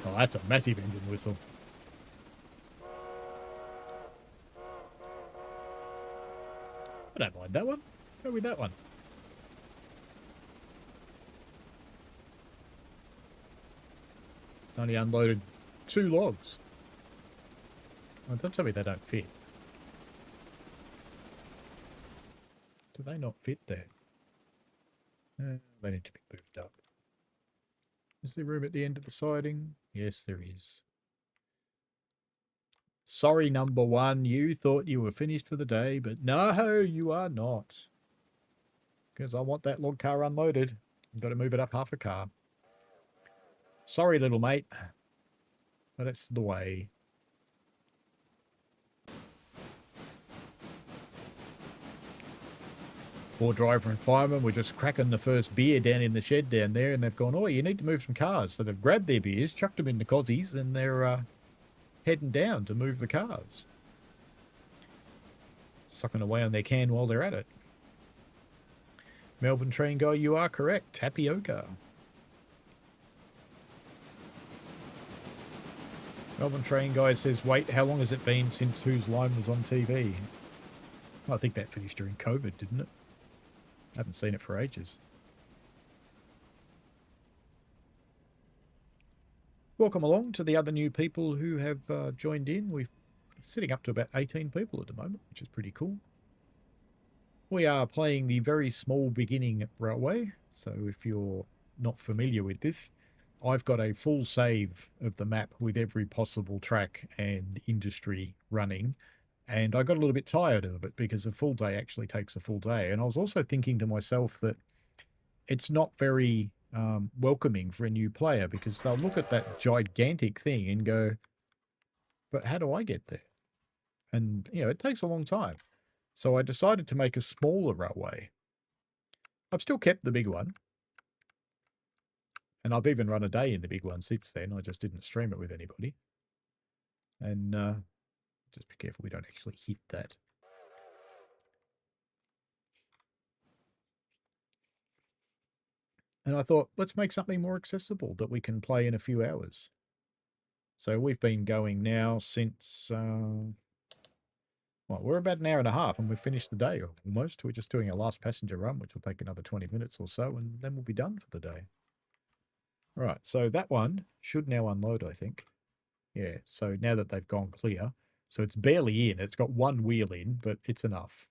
Oh, that's a massive engine whistle. I don't mind that one. Go with that one. It's only unloaded 2 logs. Oh, don't tell me they don't fit. Do they not fit there? They need to be moved up. Is there room at the end of the siding? Yes, there is. Sorry, number 1. You thought you were finished for the day, but no, you are not. Because I want that log car unloaded. I've got to move it up half a car. Sorry, little mate. But that's the way. Poor driver and fireman were just cracking the first beer down in the shed down there, and they've gone, oh, you need to move some cars. So they've grabbed their beers, chucked them in the cozzies, and they're heading down to move the cars. Sucking away on their can while they're at it. Melbourne train guy, you are correct. Tapioca. Melbourne train guy says, wait, how long has it been since Whose Line was on TV? I think that finished during COVID, didn't it? I haven't seen it for ages. Welcome along to the other new people who have joined in. We've sitting up to about 18 people at the moment, which is pretty cool. We are playing the very small beginning railway, so if you're not familiar with this, I've got a full save of the map with every possible track and industry running, and I got a little bit tired of it because a full day actually takes a full day. And I was also thinking to myself that it's not very welcoming for a new player, because they'll look at that gigantic thing and go, but how do I get there? And, you know, it takes a long time. So I decided to make a smaller railway. I've still kept the big one, and I've even run a day in the big one since then. I just didn't stream it with anybody. And just be careful we don't actually hit that. And I thought, let's make something more accessible that we can play in a few hours. So we've been going now since, well, we're about an hour and a half, and we've finished the day almost. We're just doing our last passenger run, which will take another 20 minutes or so, and then we'll be done for the day. Right, so that one should now unload, I think. Yeah, so now that they've gone clear, so it's barely in. It's got one wheel in, but it's enough.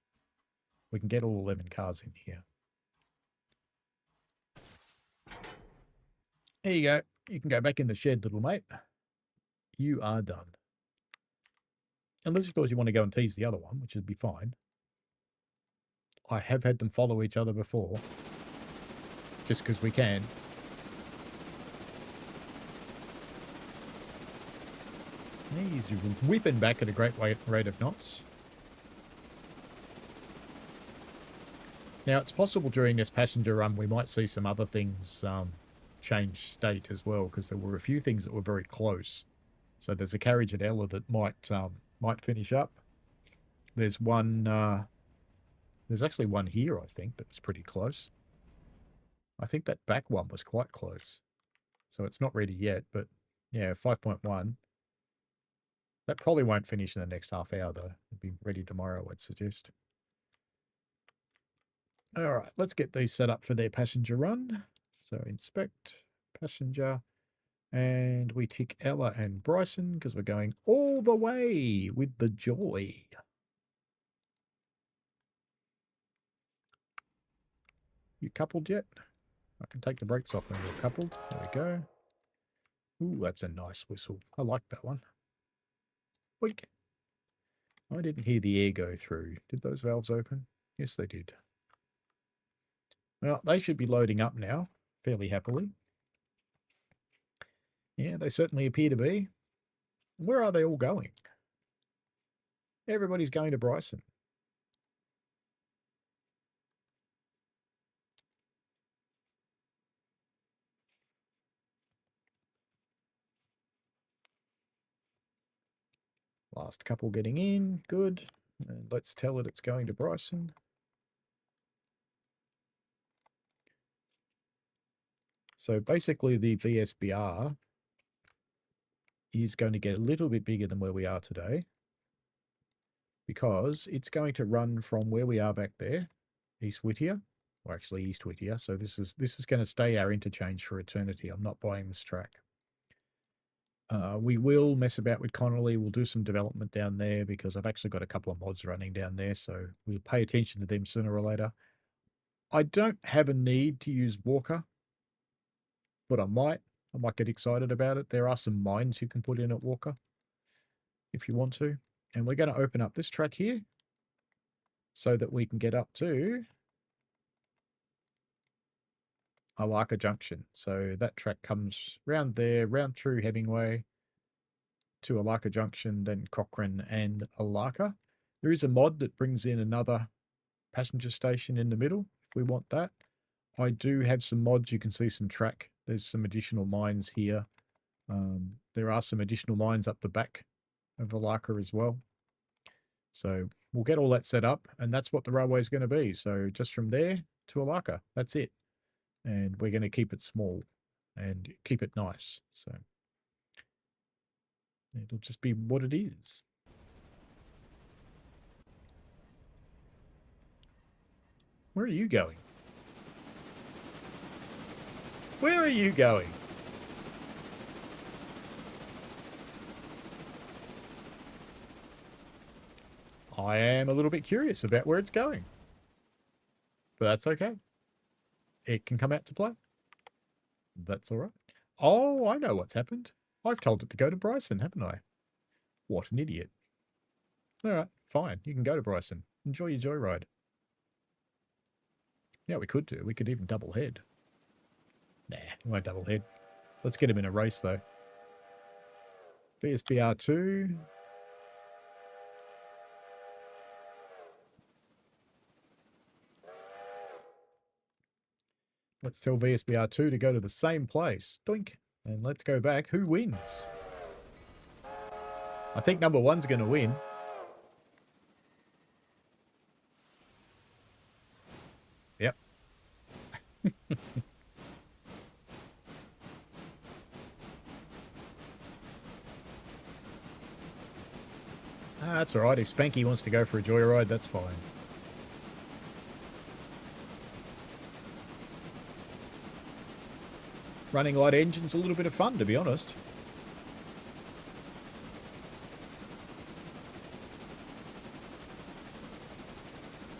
We can get all 11 cars in here. There you go. You can go back in the shed, little mate. You are done. Unless, of course, you want to go and tease the other one, which would be fine. I have had them follow each other before, just because we can. He's whipping back at a great rate of knots. Now, it's possible during this passenger run we might see some other things change state as well, because there were a few things that were very close. So there's a carriage at Ela that might finish up. There's one. There's actually one here, I think, that was pretty close. I think that back one was quite close. So it's not ready yet, but yeah, 5.1. That probably won't finish in the next half hour, though. It'll be ready tomorrow, I'd suggest. All right, let's get these set up for their passenger run. So inspect, passenger, and we tick Ela and Bryson because we're going all the way with the joy. You coupled yet? I can take the brakes off when you're coupled. There we go. Ooh, that's a nice whistle. I like that one. Weak. I didn't hear the air go through. Did those valves open? Yes, they did. Well, they should be loading up now, fairly happily. Yeah, they certainly appear to be. Where are they all going? Everybody's going to Bryson. Last couple getting in, good. And let's tell it it's going to Bryson. So basically the VSBR is going to get a little bit bigger than where we are today, because it's going to run from where we are back there, East Whittier, or actually East Whittier. So this is going to stay our interchange for eternity. I'm not buying this track. We will mess about with Connolly. We'll do some development down there because I've actually got a couple of mods running down there, so we'll pay attention to them sooner or later. I don't have a need to use Walker, but I might get excited about it. There are some mines you can put in at Walker if you want to. And we're going to open up this track here so that we can get up to Alarka Junction. So that track comes round there, round through Hemingway to Alarka Junction, then Cochrane and Alarka. There is a mod that brings in another passenger station in the middle if we want that. I do have some mods. You can see some track. There's some additional mines here. There are some additional mines up the back of Alarka as well. So we'll get all that set up, and that's what the railway is going to be. So just from there to Alarka, that's it. And we're going to keep it small and keep it nice. So it'll just be what it is. Where are you going? Where are you going? I am a little bit curious about where it's going. But that's okay. It can come out to play. That's all right. Oh, I know what's happened. I've told it to go to Bryson, haven't I? What an idiot. All right, fine. You can go to Bryson. Enjoy your joyride. Yeah, we could do. We could even double head. Nah, we won't double head. Let's get him in a race, though. VSBR 2. Let's tell VSBR 2 to go to the same place. Doink. And let's go back. Who wins? I think number one's going to win. Yep. That's all right. If Spanky wants to go for a joyride, that's fine. Running light engine's a little bit of fun, to be honest.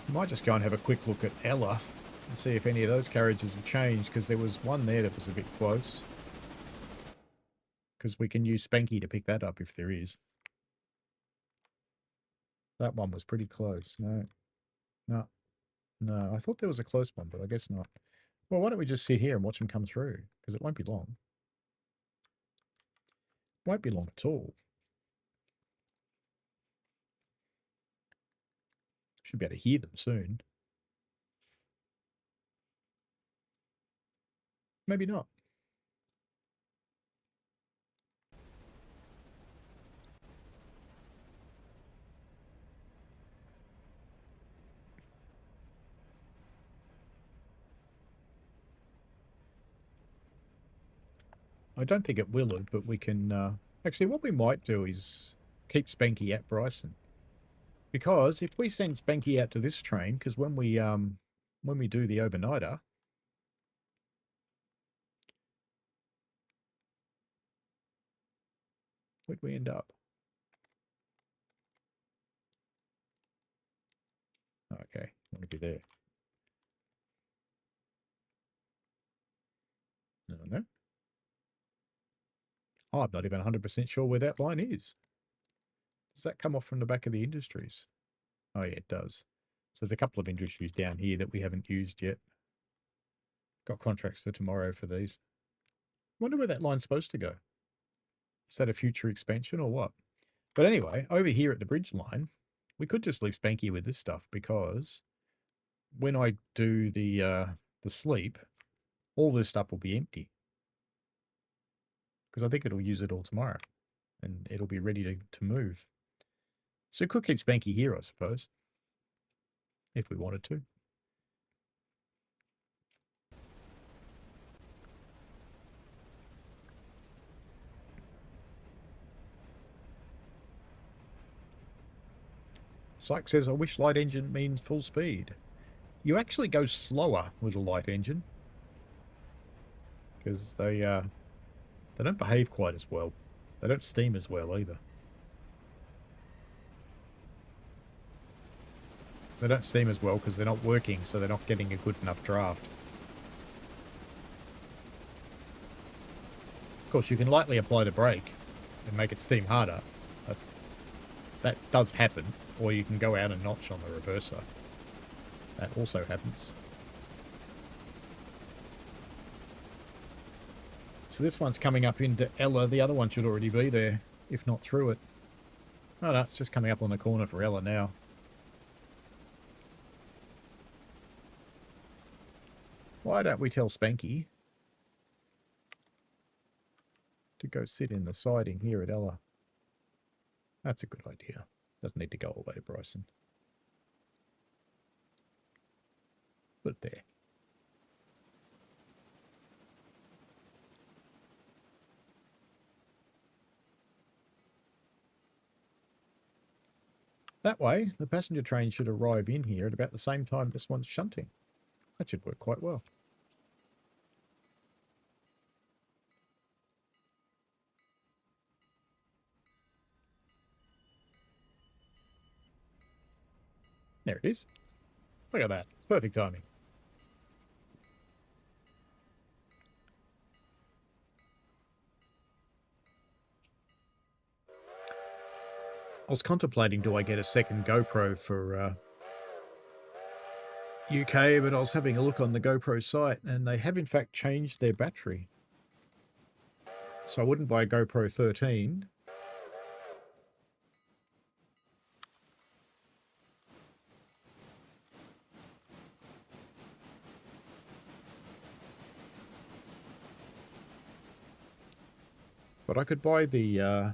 Might just go and have a quick look at Ela and see if any of those carriages have changed, because there was one there that was a bit close. Because we can use Spanky to pick that up if there is. That one was pretty close. No. No. No. I thought there was a close one, but I guess not. Well, why don't we just sit here and watch them come through? Because it won't be long. Won't be long at all. Should be able to hear them soon. Maybe not. I don't think it will, but we can... actually, what we might do is keep Spanky at Bryson. Because if we send Spanky out to this train, because when we do the overnighter, where'd we end up? Okay, I want to be there. No. Oh, I'm not even 100% sure where that line is. Does that come off from the back of the industries? Oh, yeah, it does. So there's a couple of industries down here that we haven't used yet. Got contracts for tomorrow for these. Wonder where that line's supposed to go. Is that a future expansion or what? But anyway, over here at the bridge line, we could just leave Spanky with this stuff, because when I do the sleep, all this stuff will be empty. Because I think it'll use it all tomorrow. And it'll be ready to move. So it could keep Spanky here, I suppose. If we wanted to. Syke says, I wish light engine means full speed. You actually go slower with a light engine. Because they don't behave quite as well. They don't steam as well either. They don't steam as well because they're not working, so they're not getting a good enough draft. Of course, you can lightly apply the brake and make it steam harder. That does happen. Or you can go out a notch on the reverser. That also happens. So this one's coming up into Ela. The other one should already be there, if not through it. Oh no, it's just coming up on the corner for Ela now. Why don't we tell Spanky to go sit in the siding here at Ela? That's a good idea. Doesn't need to go all the way to Bryson. Put it there. That way, the passenger train should arrive in here at about the same time this one's shunting. That should work quite well. There it is. Look at that. Perfect timing. I was contemplating, do I get a second GoPro for UK, but I was having a look on the GoPro site, and they have in fact changed their battery. So I wouldn't buy a GoPro 13. But I could buy the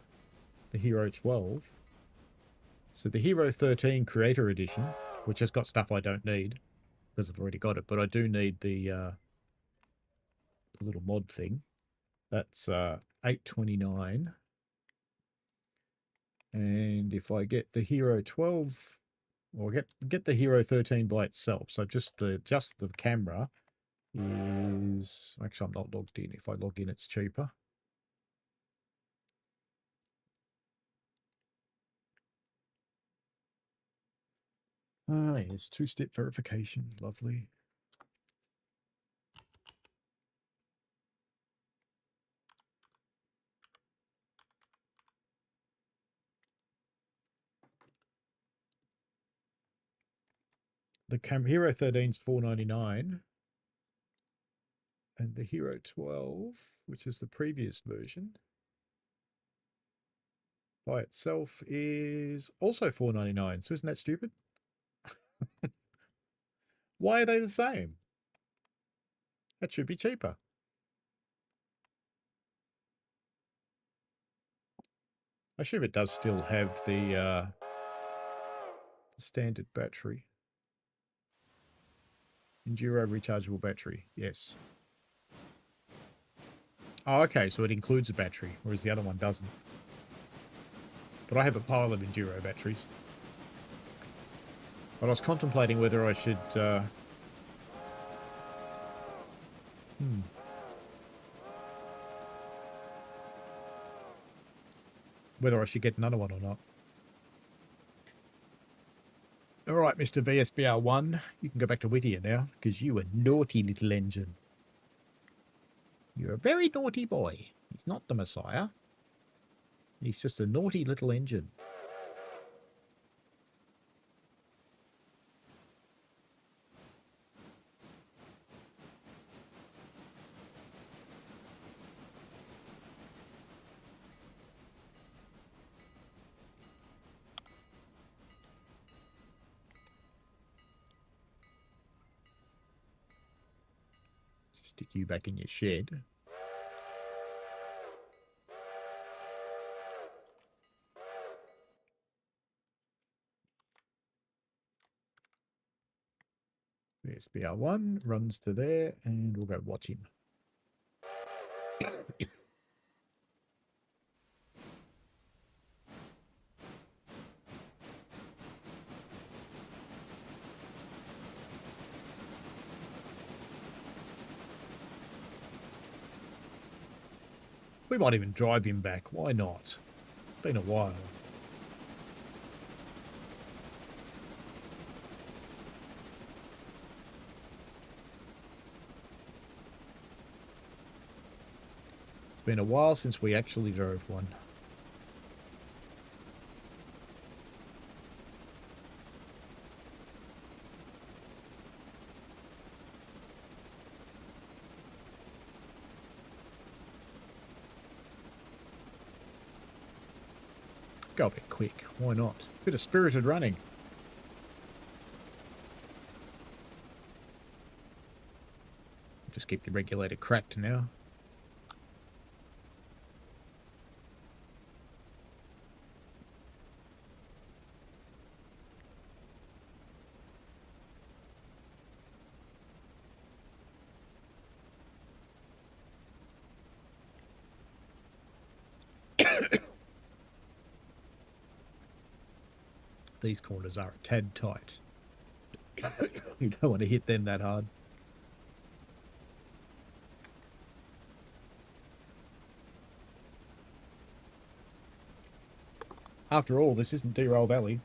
Hero 12. So the Hero 13 Creator Edition, which has got stuff I don't need, because I've already got it, but I do need the little mod thing. That's $8.29. And if I get the Hero 12, or get the Hero 13 by itself, so just the camera is, actually I'm not logged in. If I log in, it's cheaper. Ah, yes, two-step verification. Lovely. The Hero 13 is $4.99, and the Hero 12, which is the previous version, by itself is also $4.99. So isn't that stupid? Why are they the same? That should be cheaper. I assume it does still have the standard battery. Enduro rechargeable battery, yes. Oh, okay, so it includes a battery, whereas the other one doesn't. But I have a pile of Enduro batteries. But I was contemplating whether I should... whether I should get another one or not. All right, Mr. VSBR 1, you can go back to Whittier now, because you a naughty little engine. You're a very naughty boy. He's not the Messiah. He's just a naughty little engine. Stick you back in your shed. VSBR1 runs to there, and we'll go watch him. We might even drive him back. Why not? It's been a while. It's been a while since we actually drove one. Go a bit quick. Why not? Bit of spirited running. Just keep the regulator cracked now. These corners are a tad tight. You don't want to hit them that hard. After all, this isn't Derail Valley.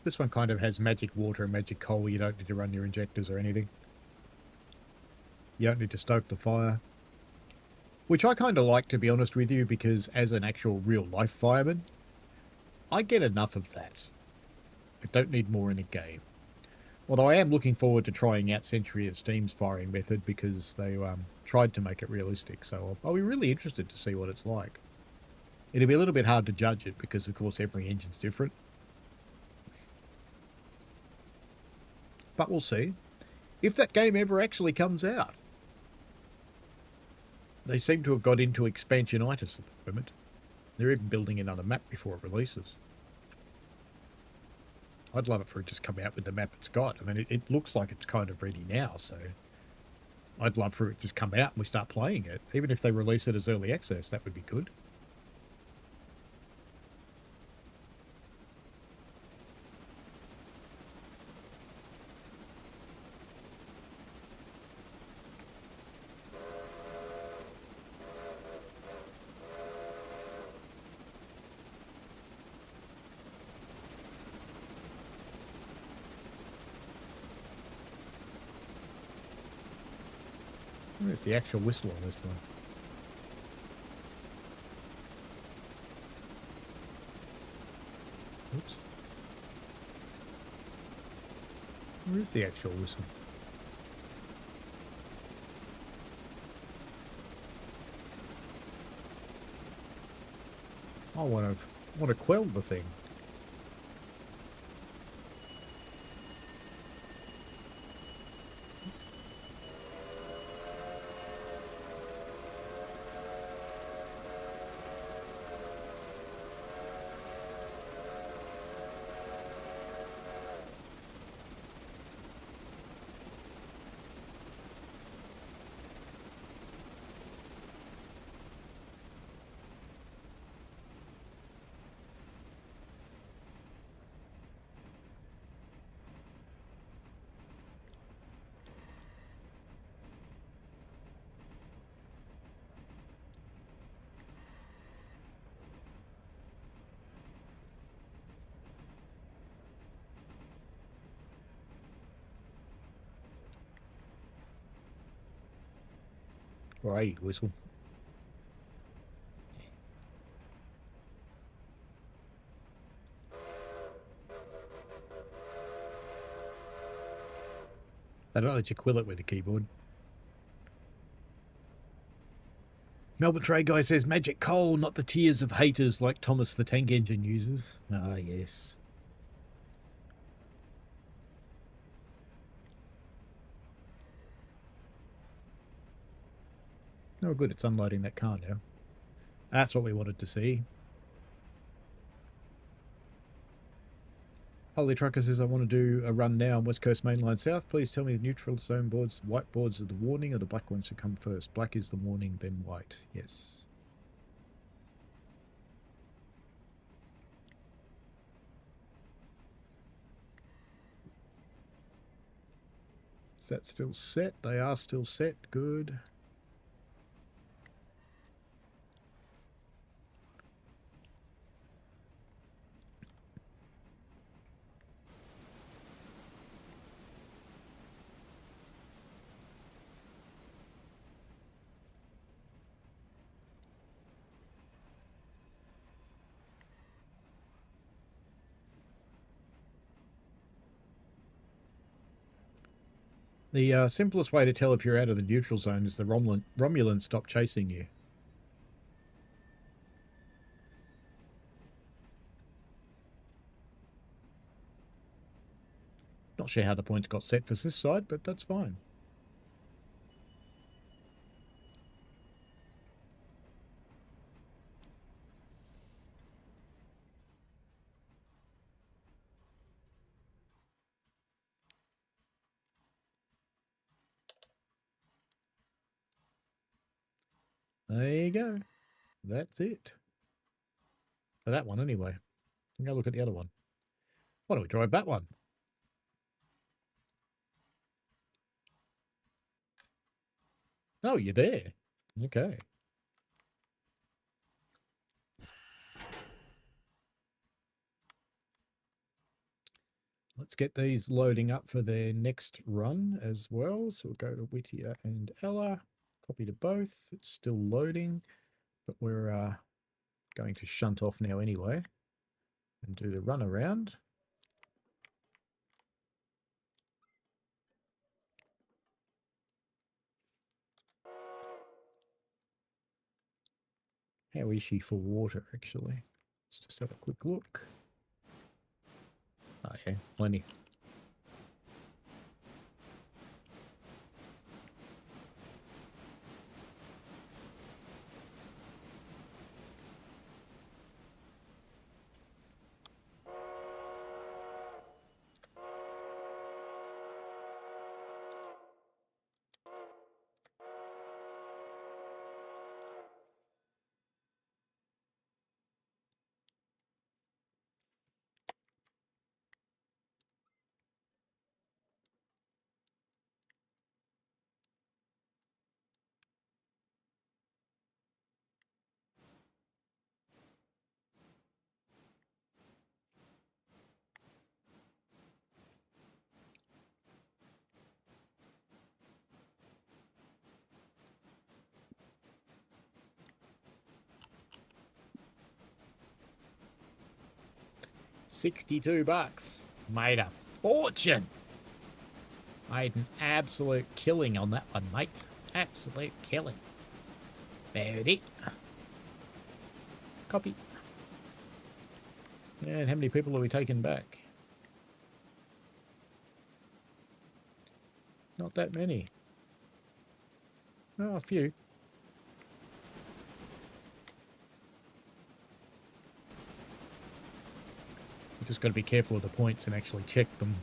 This one kind of has magic water and magic coal. You don't need to run your injectors or anything. You don't need to stoke the fire. Which I kind of like, to be honest with you, because as an actual real-life fireman, I get enough of that. I don't need more in a game. Although I am looking forward to trying out Century of Steam's firing method, because they tried to make it realistic. So I'll be really interested to see what it's like. It'll be a little bit hard to judge it, because of course every engine's different. But we'll see. If that game ever actually comes out. They seem to have got into expansionitis at the moment. They're even building another map before it releases. I'd love it for it to just come out with the map it's got. I mean, it looks like it's kind of ready now, so I'd love for it to just come out and we start playing it. Even if they release it as early access, that would be good. Where's the actual whistle on this one? Oops. Where is the actual whistle? I want to quell the thing. Right, whistle. They don't let you quill it with the keyboard. Melbourne Trade Guy says, magic coal, not the tears of haters like Thomas the Tank Engine uses. Ah, yes. Oh, good, it's unloading that car now. That's what we wanted to see. Holy Trucker says, I want to do a run now on West Coast Mainline South. Please tell me the neutral zone boards, white boards are the warning, or the black ones should come first. Black is the warning, then white. Yes. Is that still set? They are still set. Good. The simplest way to tell if you're out of the neutral zone is the Romulans stop chasing you. Not sure how the points got set for this side, but that's fine. There you go. That's it. For that one, anyway. I'm going to look at the other one. Why don't we drive that one? Oh, you're there. Okay. Let's get these loading up for their next run as well. So we'll go to Whittier and Ela, copy to both. It's still loading, but we're going to shunt off now anyway and do the run around. How is she for water, actually? Let's just have a quick look. Oh, yeah, plenty. $62. Made a fortune. Made an absolute killing on that one, mate. Absolute killing. There it. Copy. And how many people are we taking back? Not that many. Oh, a few. You just got to be careful of the points and actually check them.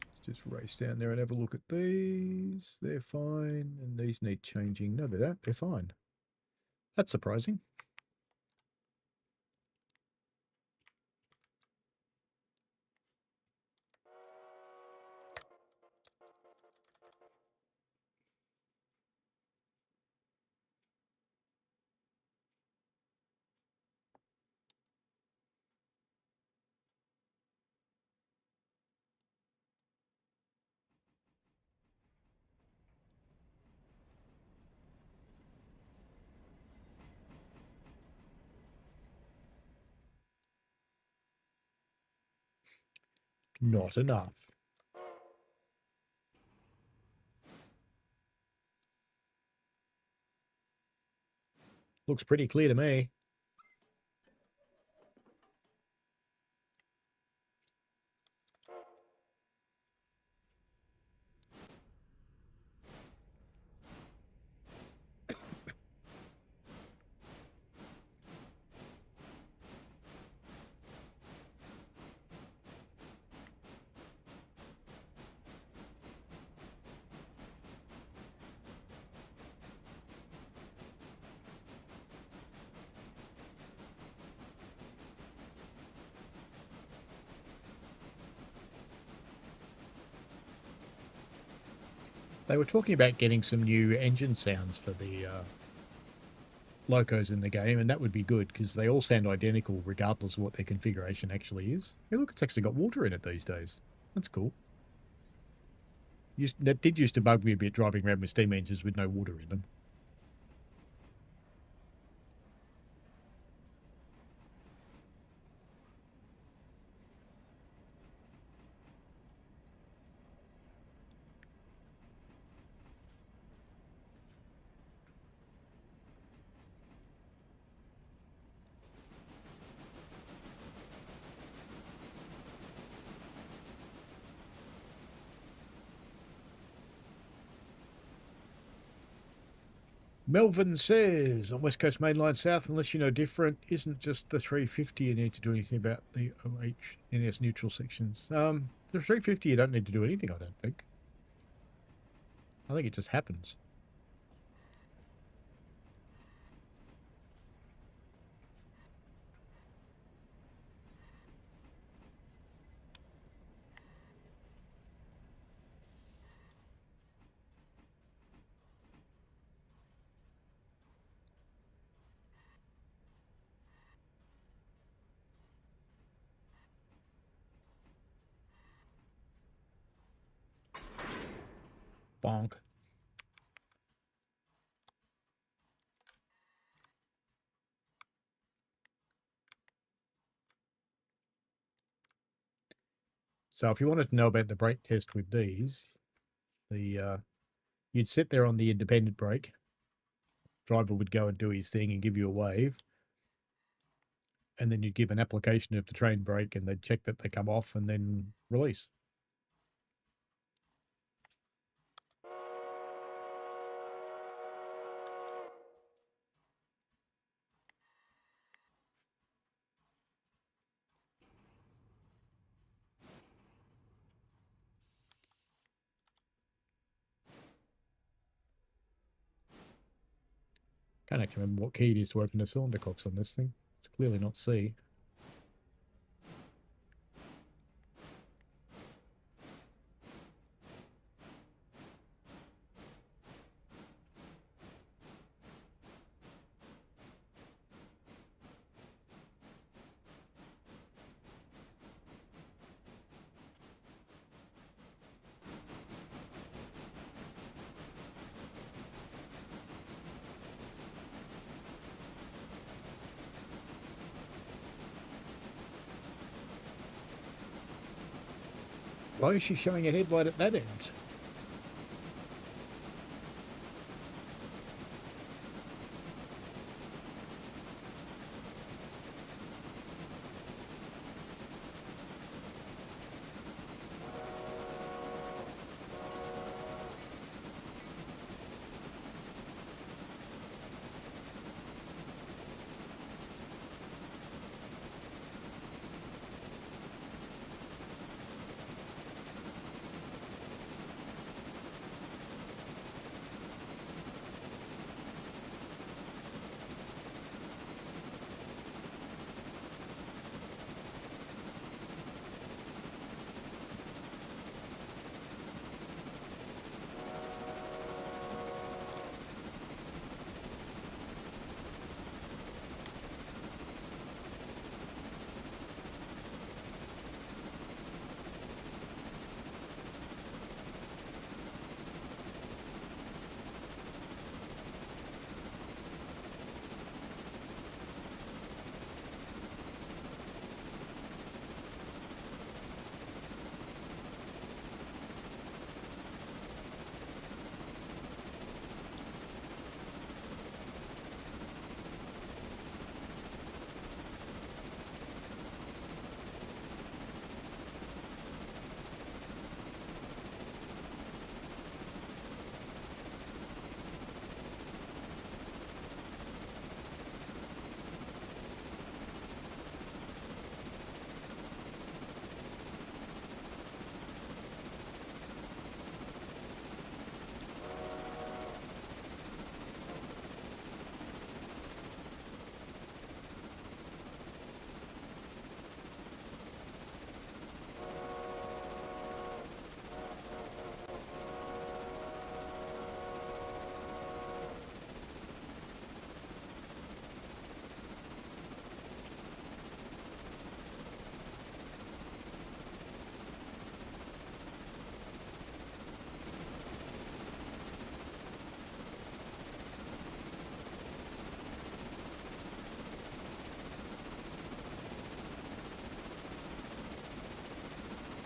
Let's just race down there and have a look at these. They're fine. And these need changing. No, they don't. They're fine. That's surprising. Not enough. Looks pretty clear to me. They were talking about getting some new engine sounds for the locos in the game, and that would be good because they all sound identical regardless of what their configuration actually is. Hey, look, it's actually got water in it these days. That's cool. That did used to bug me a bit, driving around with steam engines with no water in them. Melvin says, on West Coast Mainline South, unless you know different, isn't just the 350 you need to do anything about the OH/NS neutral sections. The 350 you don't need to do anything, I don't think. I think it just happens. Bonk. So if you wanted to know about the brake test with these, you'd sit there on the independent brake. Driver would go and do his thing and give you a wave. And then you'd give an application of the train brake and they'd check that they come off and then release. Can't actually remember what key it is to open the cylinder cocks on this thing. It's clearly not C. Why is she showing a headlight at that end?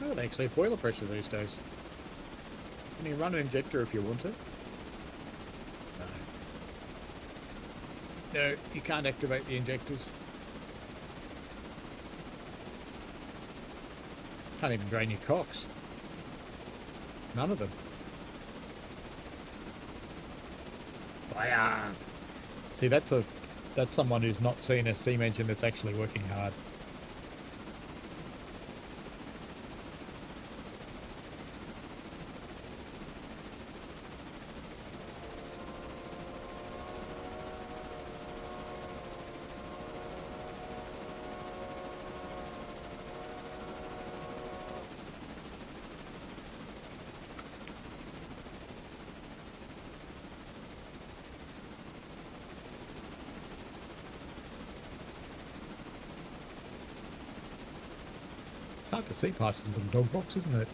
Oh, they actually have boiler pressure these days. Can you run an injector if you want to? No. No, you can't activate the injectors. Can't even drain your cocks. None of them. Fire! See, that's someone who's not seen a steam engine that's actually working hard. It's hard to see past the little dog box, isn't it?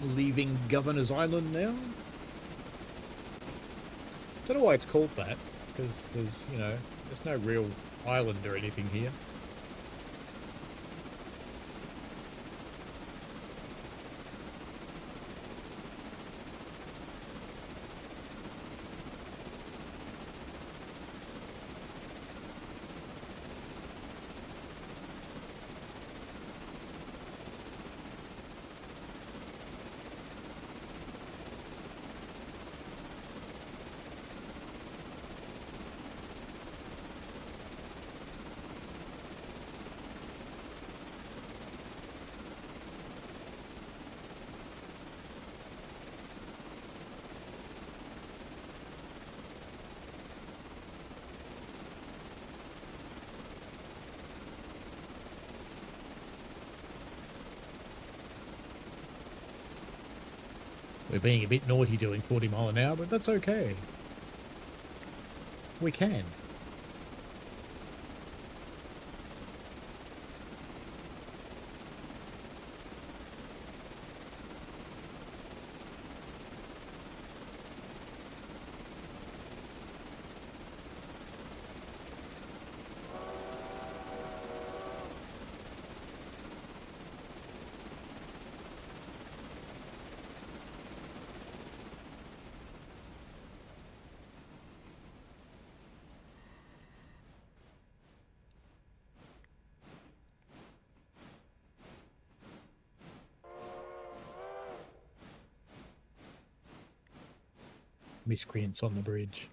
leaving Governor's Island now. Don't know why it's called that, because there's, you know, there's no real island or anything here. We're being a bit naughty doing 40 mile an hour, but that's okay. We can. Miscreants on the bridge.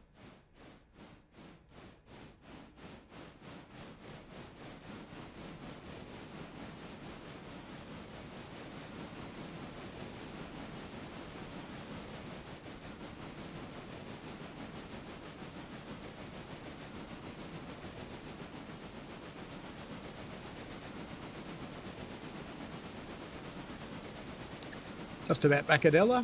Just about back at Ela.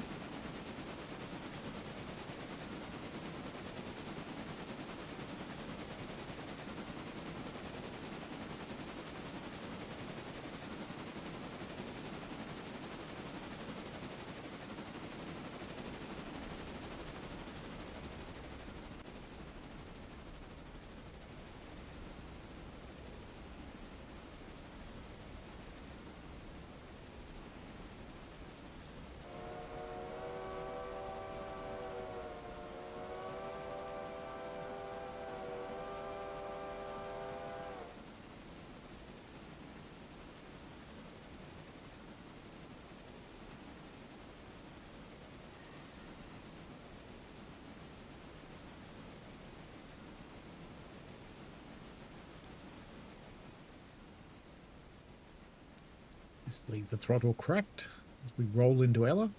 Just leave the throttle cracked as we roll into Ela.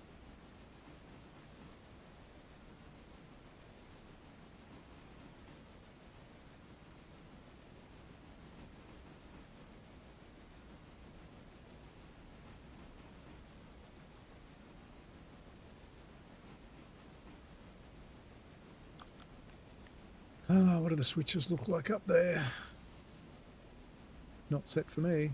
Oh, what do the switches look like up there? Not set for me.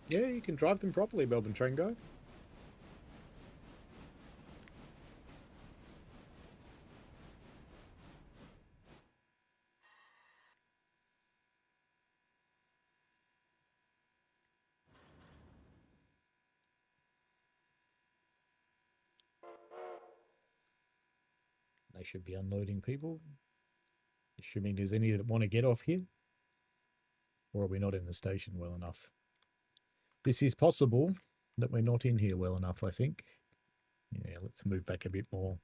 Yeah, you can drive them properly, Melbourne Train Guy. they should be unloading people. Assuming there's any that want to get off here. Or are we not in the station well enough? This is possible that we're not in here well enough, I think. Yeah, let's move back a bit more.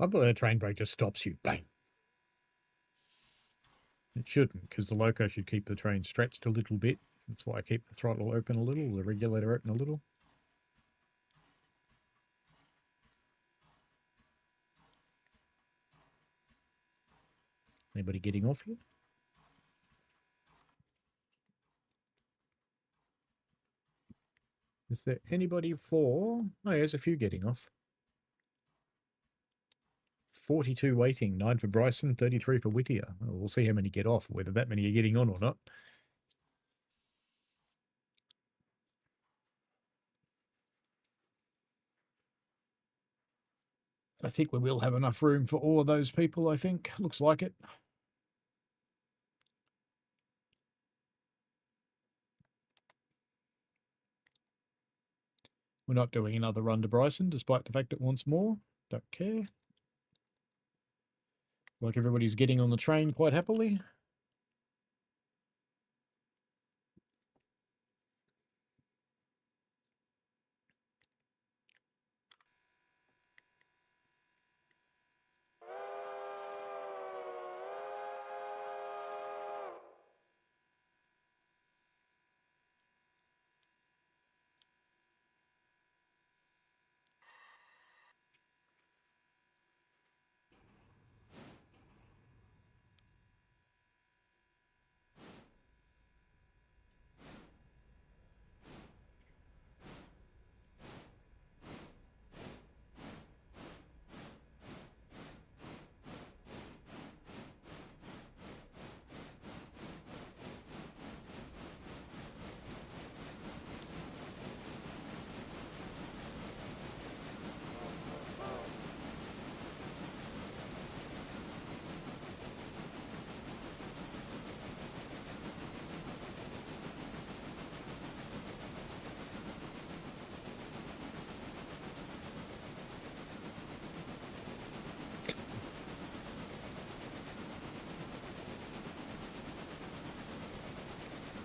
I believe a train brake just stops you. Bang. It shouldn't, because the loco should keep the train stretched a little bit. That's why I keep the throttle open a little, the regulator open a little. Anybody getting off here? Is there anybody for... Oh, there's a few getting off. 42 waiting, 9 for Bryson, 33 for Whittier. Well, we'll see how many get off, whether that many are getting on or not. I think we will have enough room for all of those people, I think. Looks like it. We're not doing another run to Bryson, despite the fact it wants more. Don't care. Like everybody's getting on the train quite happily.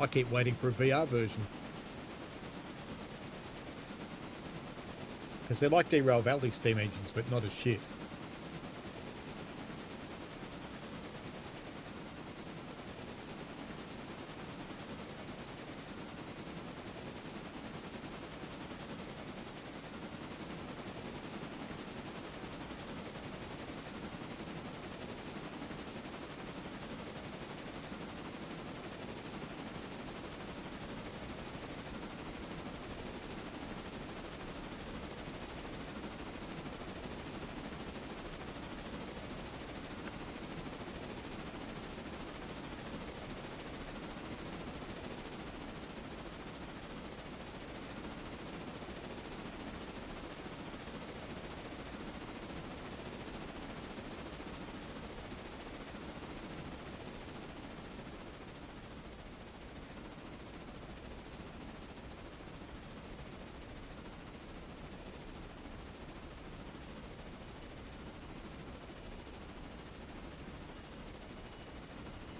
I keep waiting for a VR version. Because they're like Derail Valley steam engines, but not as shit.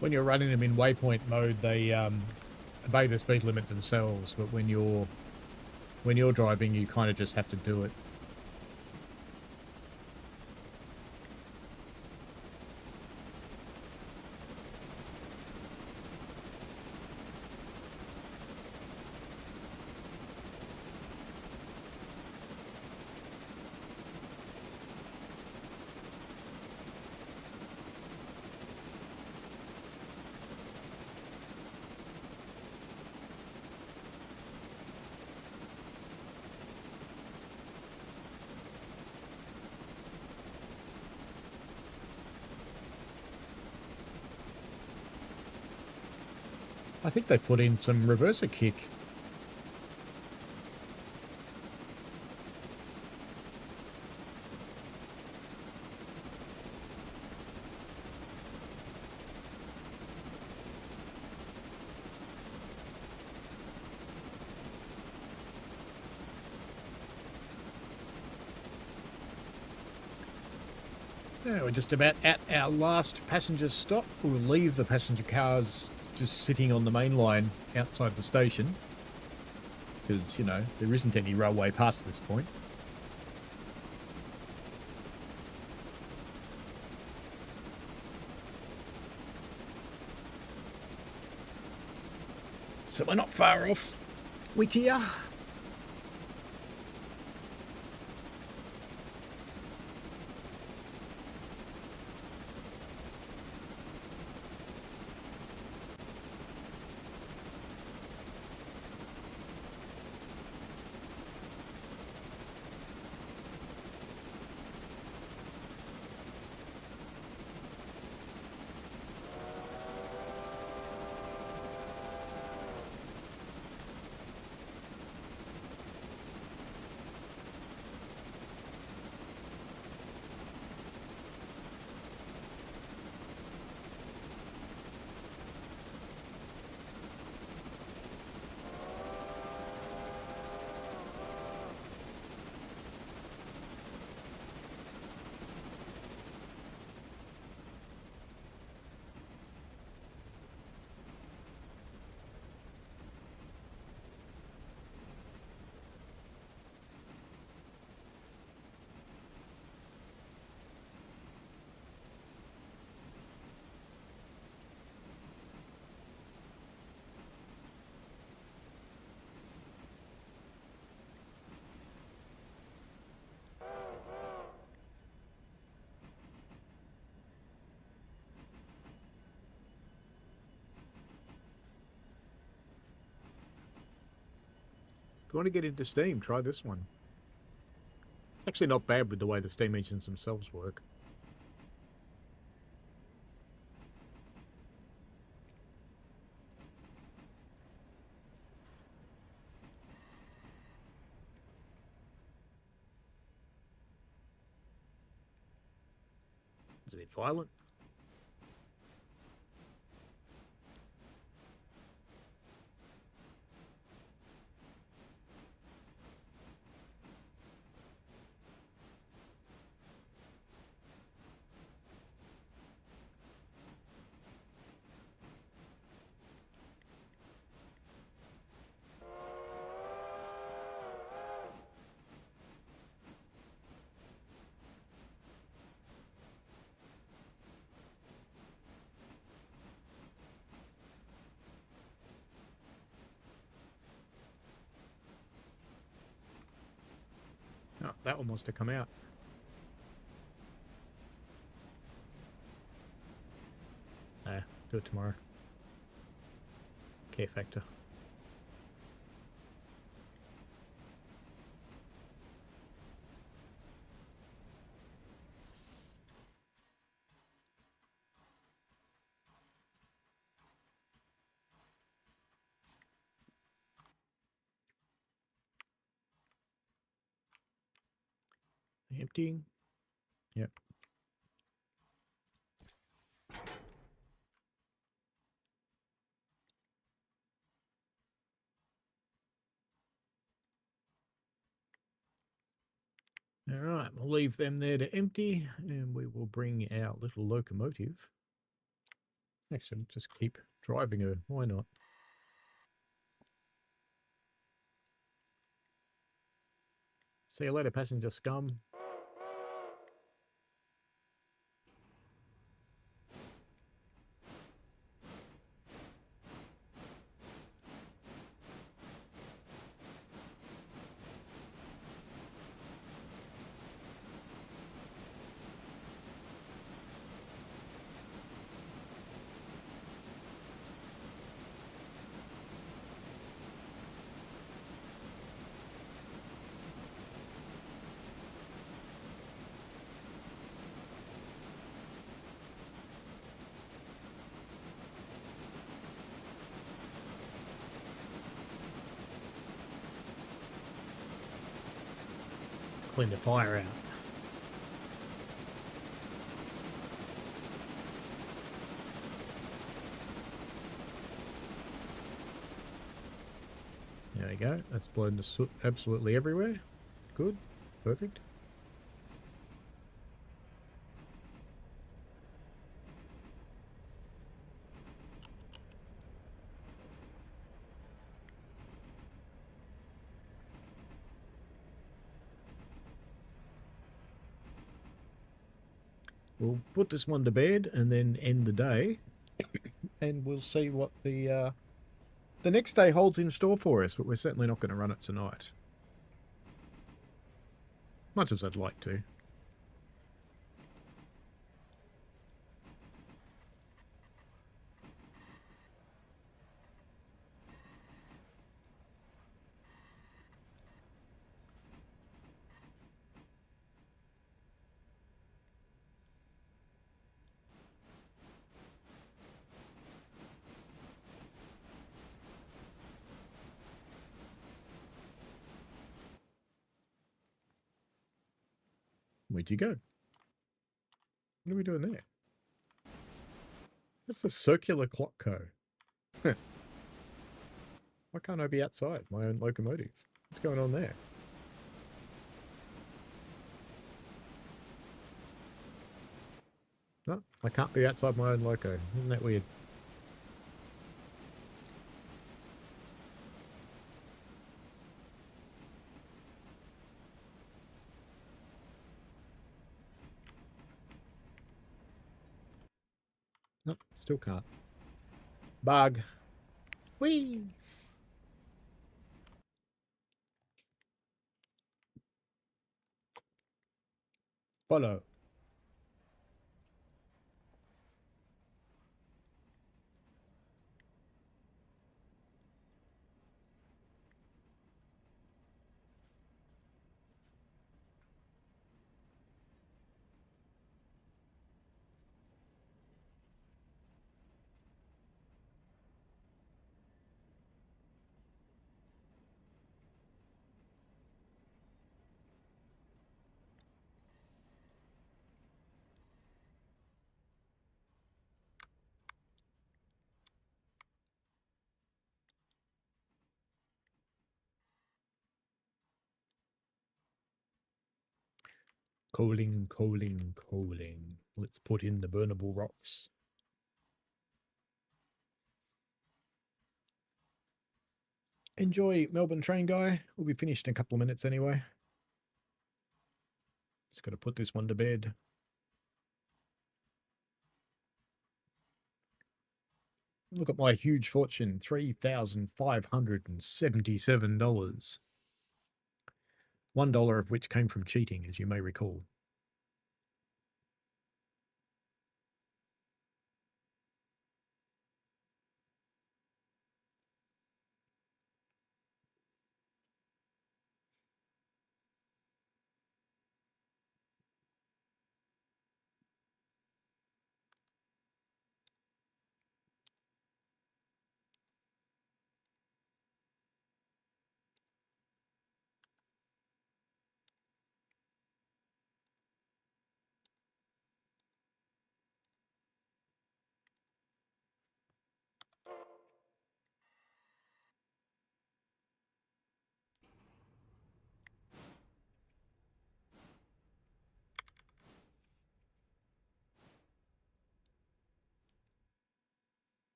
When you're running them in waypoint mode, they obey the speed limit themselves, but when you're driving, you kind of just have to do it. I think they put in some reverser kick. Yeah, we're just about at our last passenger stop. We'll leave the passenger cars just sitting on the main line outside the station because, you know, there isn't any railway past this point. So we're not far off Whittier. If you want to get into steam, try this one. It's actually not bad with the way the steam engines themselves work. It's a bit violent. Oh, that one wants to come out. Nah, do it tomorrow. Care factor. Emptying. Yep. All right, we'll leave them there to empty, and we will bring our little locomotive. Actually, just keep driving her. Why not? See you later, passenger scum. Clean the fire out. There we go. That's blown the soot absolutely everywhere. Good. Perfect. We'll put this one to bed and then end the day, and we'll see what the next day holds in store for us. But we're certainly not going to run it tonight, much as I'd like to. Where'd you go? What are we doing there? That's the circular clock co. Why can't I be outside my own locomotive? What's going on there? No, I can't be outside my own loco. Isn't that weird? Nope, still can't. Bug. Whee! Follow. Coaling, coaling, coaling. Let's put in the burnable rocks. Enjoy, Melbourne train guy. We'll be finished in a couple of minutes anyway. Just got to put this one to bed. Look at my huge fortune, $3,577. $1 of which came from cheating, as you may recall.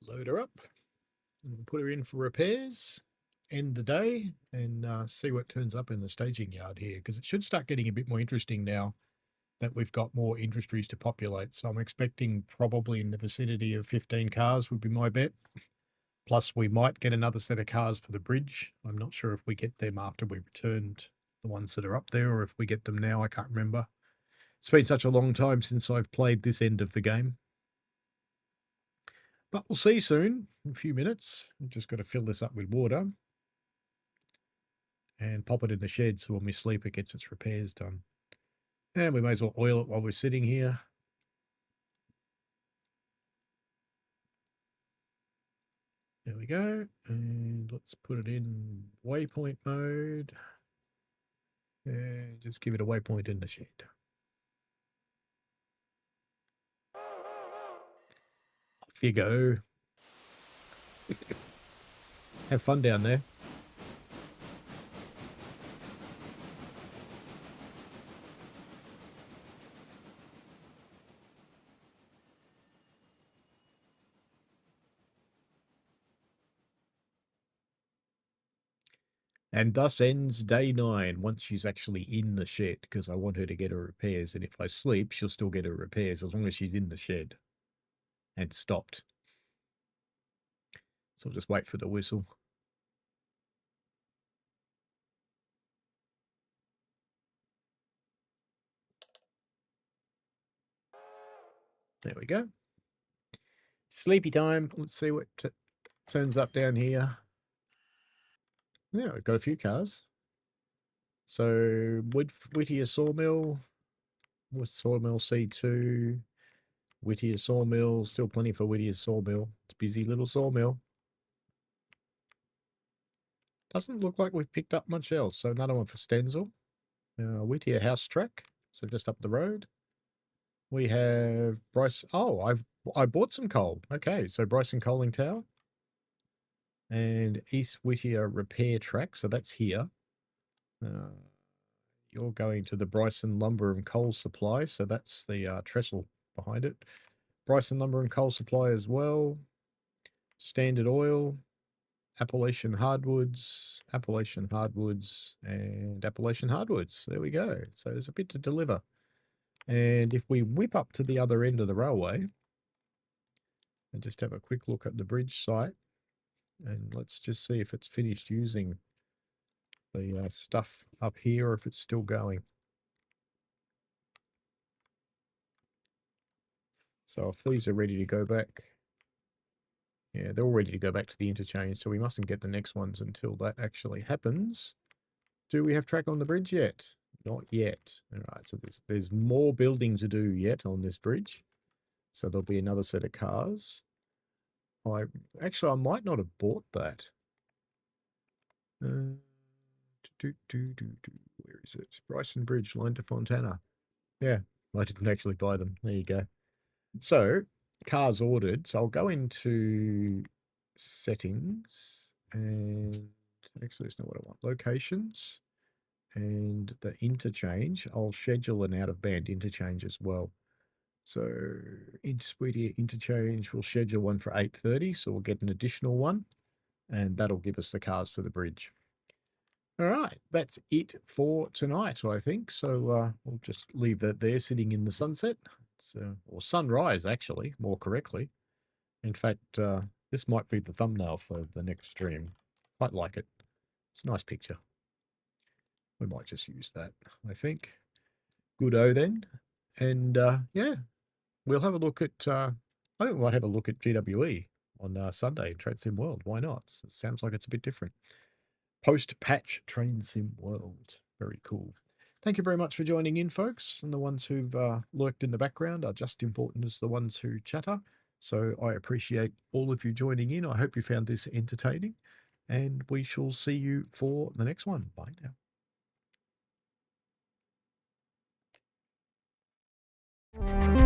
Load her up. And put her in for repairs. End the day and see what turns up in the staging yard here, because it should start getting a bit more interesting now that we've got more industries to populate. So I'm expecting probably in the vicinity of 15 cars would be my bet. Plus we might get another set of cars for the bridge. I'm not sure if we get them after we returned the ones that are up there, or if we get them now. I can't remember. It's been such a long time since I've played this end of the game. But we'll see soon, in a few minutes. I've just got to fill this up with water and pop it in the shed so when we sleep it gets its repairs done. And we may as well oil it while we're sitting here. There we go. And let's put it in waypoint mode. And just give it a waypoint in the shed. Off you go. Have fun down there. And thus ends day 9 once she's actually in the shed, because I want her to get her repairs. And if I sleep, she'll still get her repairs as long as she's in the shed and stopped. So I'll just wait for the whistle. There we go. Sleepy time. Let's see what turns up down here. Yeah, we've got a few cars. So Whittier Sawmill, with Sawmill C2, Whittier Sawmill, still plenty for Whittier Sawmill. It's a busy little sawmill. Doesn't look like we've picked up much else. So another one for Stenzel. Whittier House Track, so just up the road. We have Bryce. Oh, I bought some coal. Okay, so Bryson Coaling Tower and East Whittier Repair Track. So that's here. You're going to the Bryson Lumber and Coal Supply, so that's the trestle behind it. Bryson Lumber and Coal Supply as well. Standard Oil, Appalachian Hardwoods, and Appalachian Hardwoods. There we go. So there's a bit to deliver. And if we whip up to the other end of the railway and just have a quick look at the bridge site, and let's just see if it's finished using the stuff up here or if it's still going. So if these are ready to go back, yeah, they're all ready to go back to the interchange, so we mustn't get the next ones until that actually happens. Do we have track on the bridge yet? Not yet. All right, so there's more building to do yet on this bridge. So there'll be another set of cars. I might not have bought that. Where is it? Bryson Bridge, line to Fontana. Yeah, I didn't actually buy them. There you go. So, cars ordered. So I'll go into settings and actually, that's not what I want. Locations and the interchange. I'll schedule an out of band interchange as well. So in Whittier interchange, we'll schedule one for 8:30. So we'll get an additional one and that'll give us the cars for the bridge. All right, that's it for tonight, I think. So we'll just leave that there sitting in the sunset. Or sunrise, actually, more correctly. In fact, this might be the thumbnail for the next stream. Quite like it. It's a nice picture. We might just use that, I think. Good-o then. And yeah, we'll have a look at, I think we might have a look at GWE on Sunday, Trade Sim World. Why not? It sounds like it's a bit different. Post-patch Train Sim World. Very cool. Thank you very much for joining in, folks. And the ones who've lurked in the background are just important as the ones who chatter. So I appreciate all of you joining in. I hope you found this entertaining. And we shall see you for the next one. Bye now.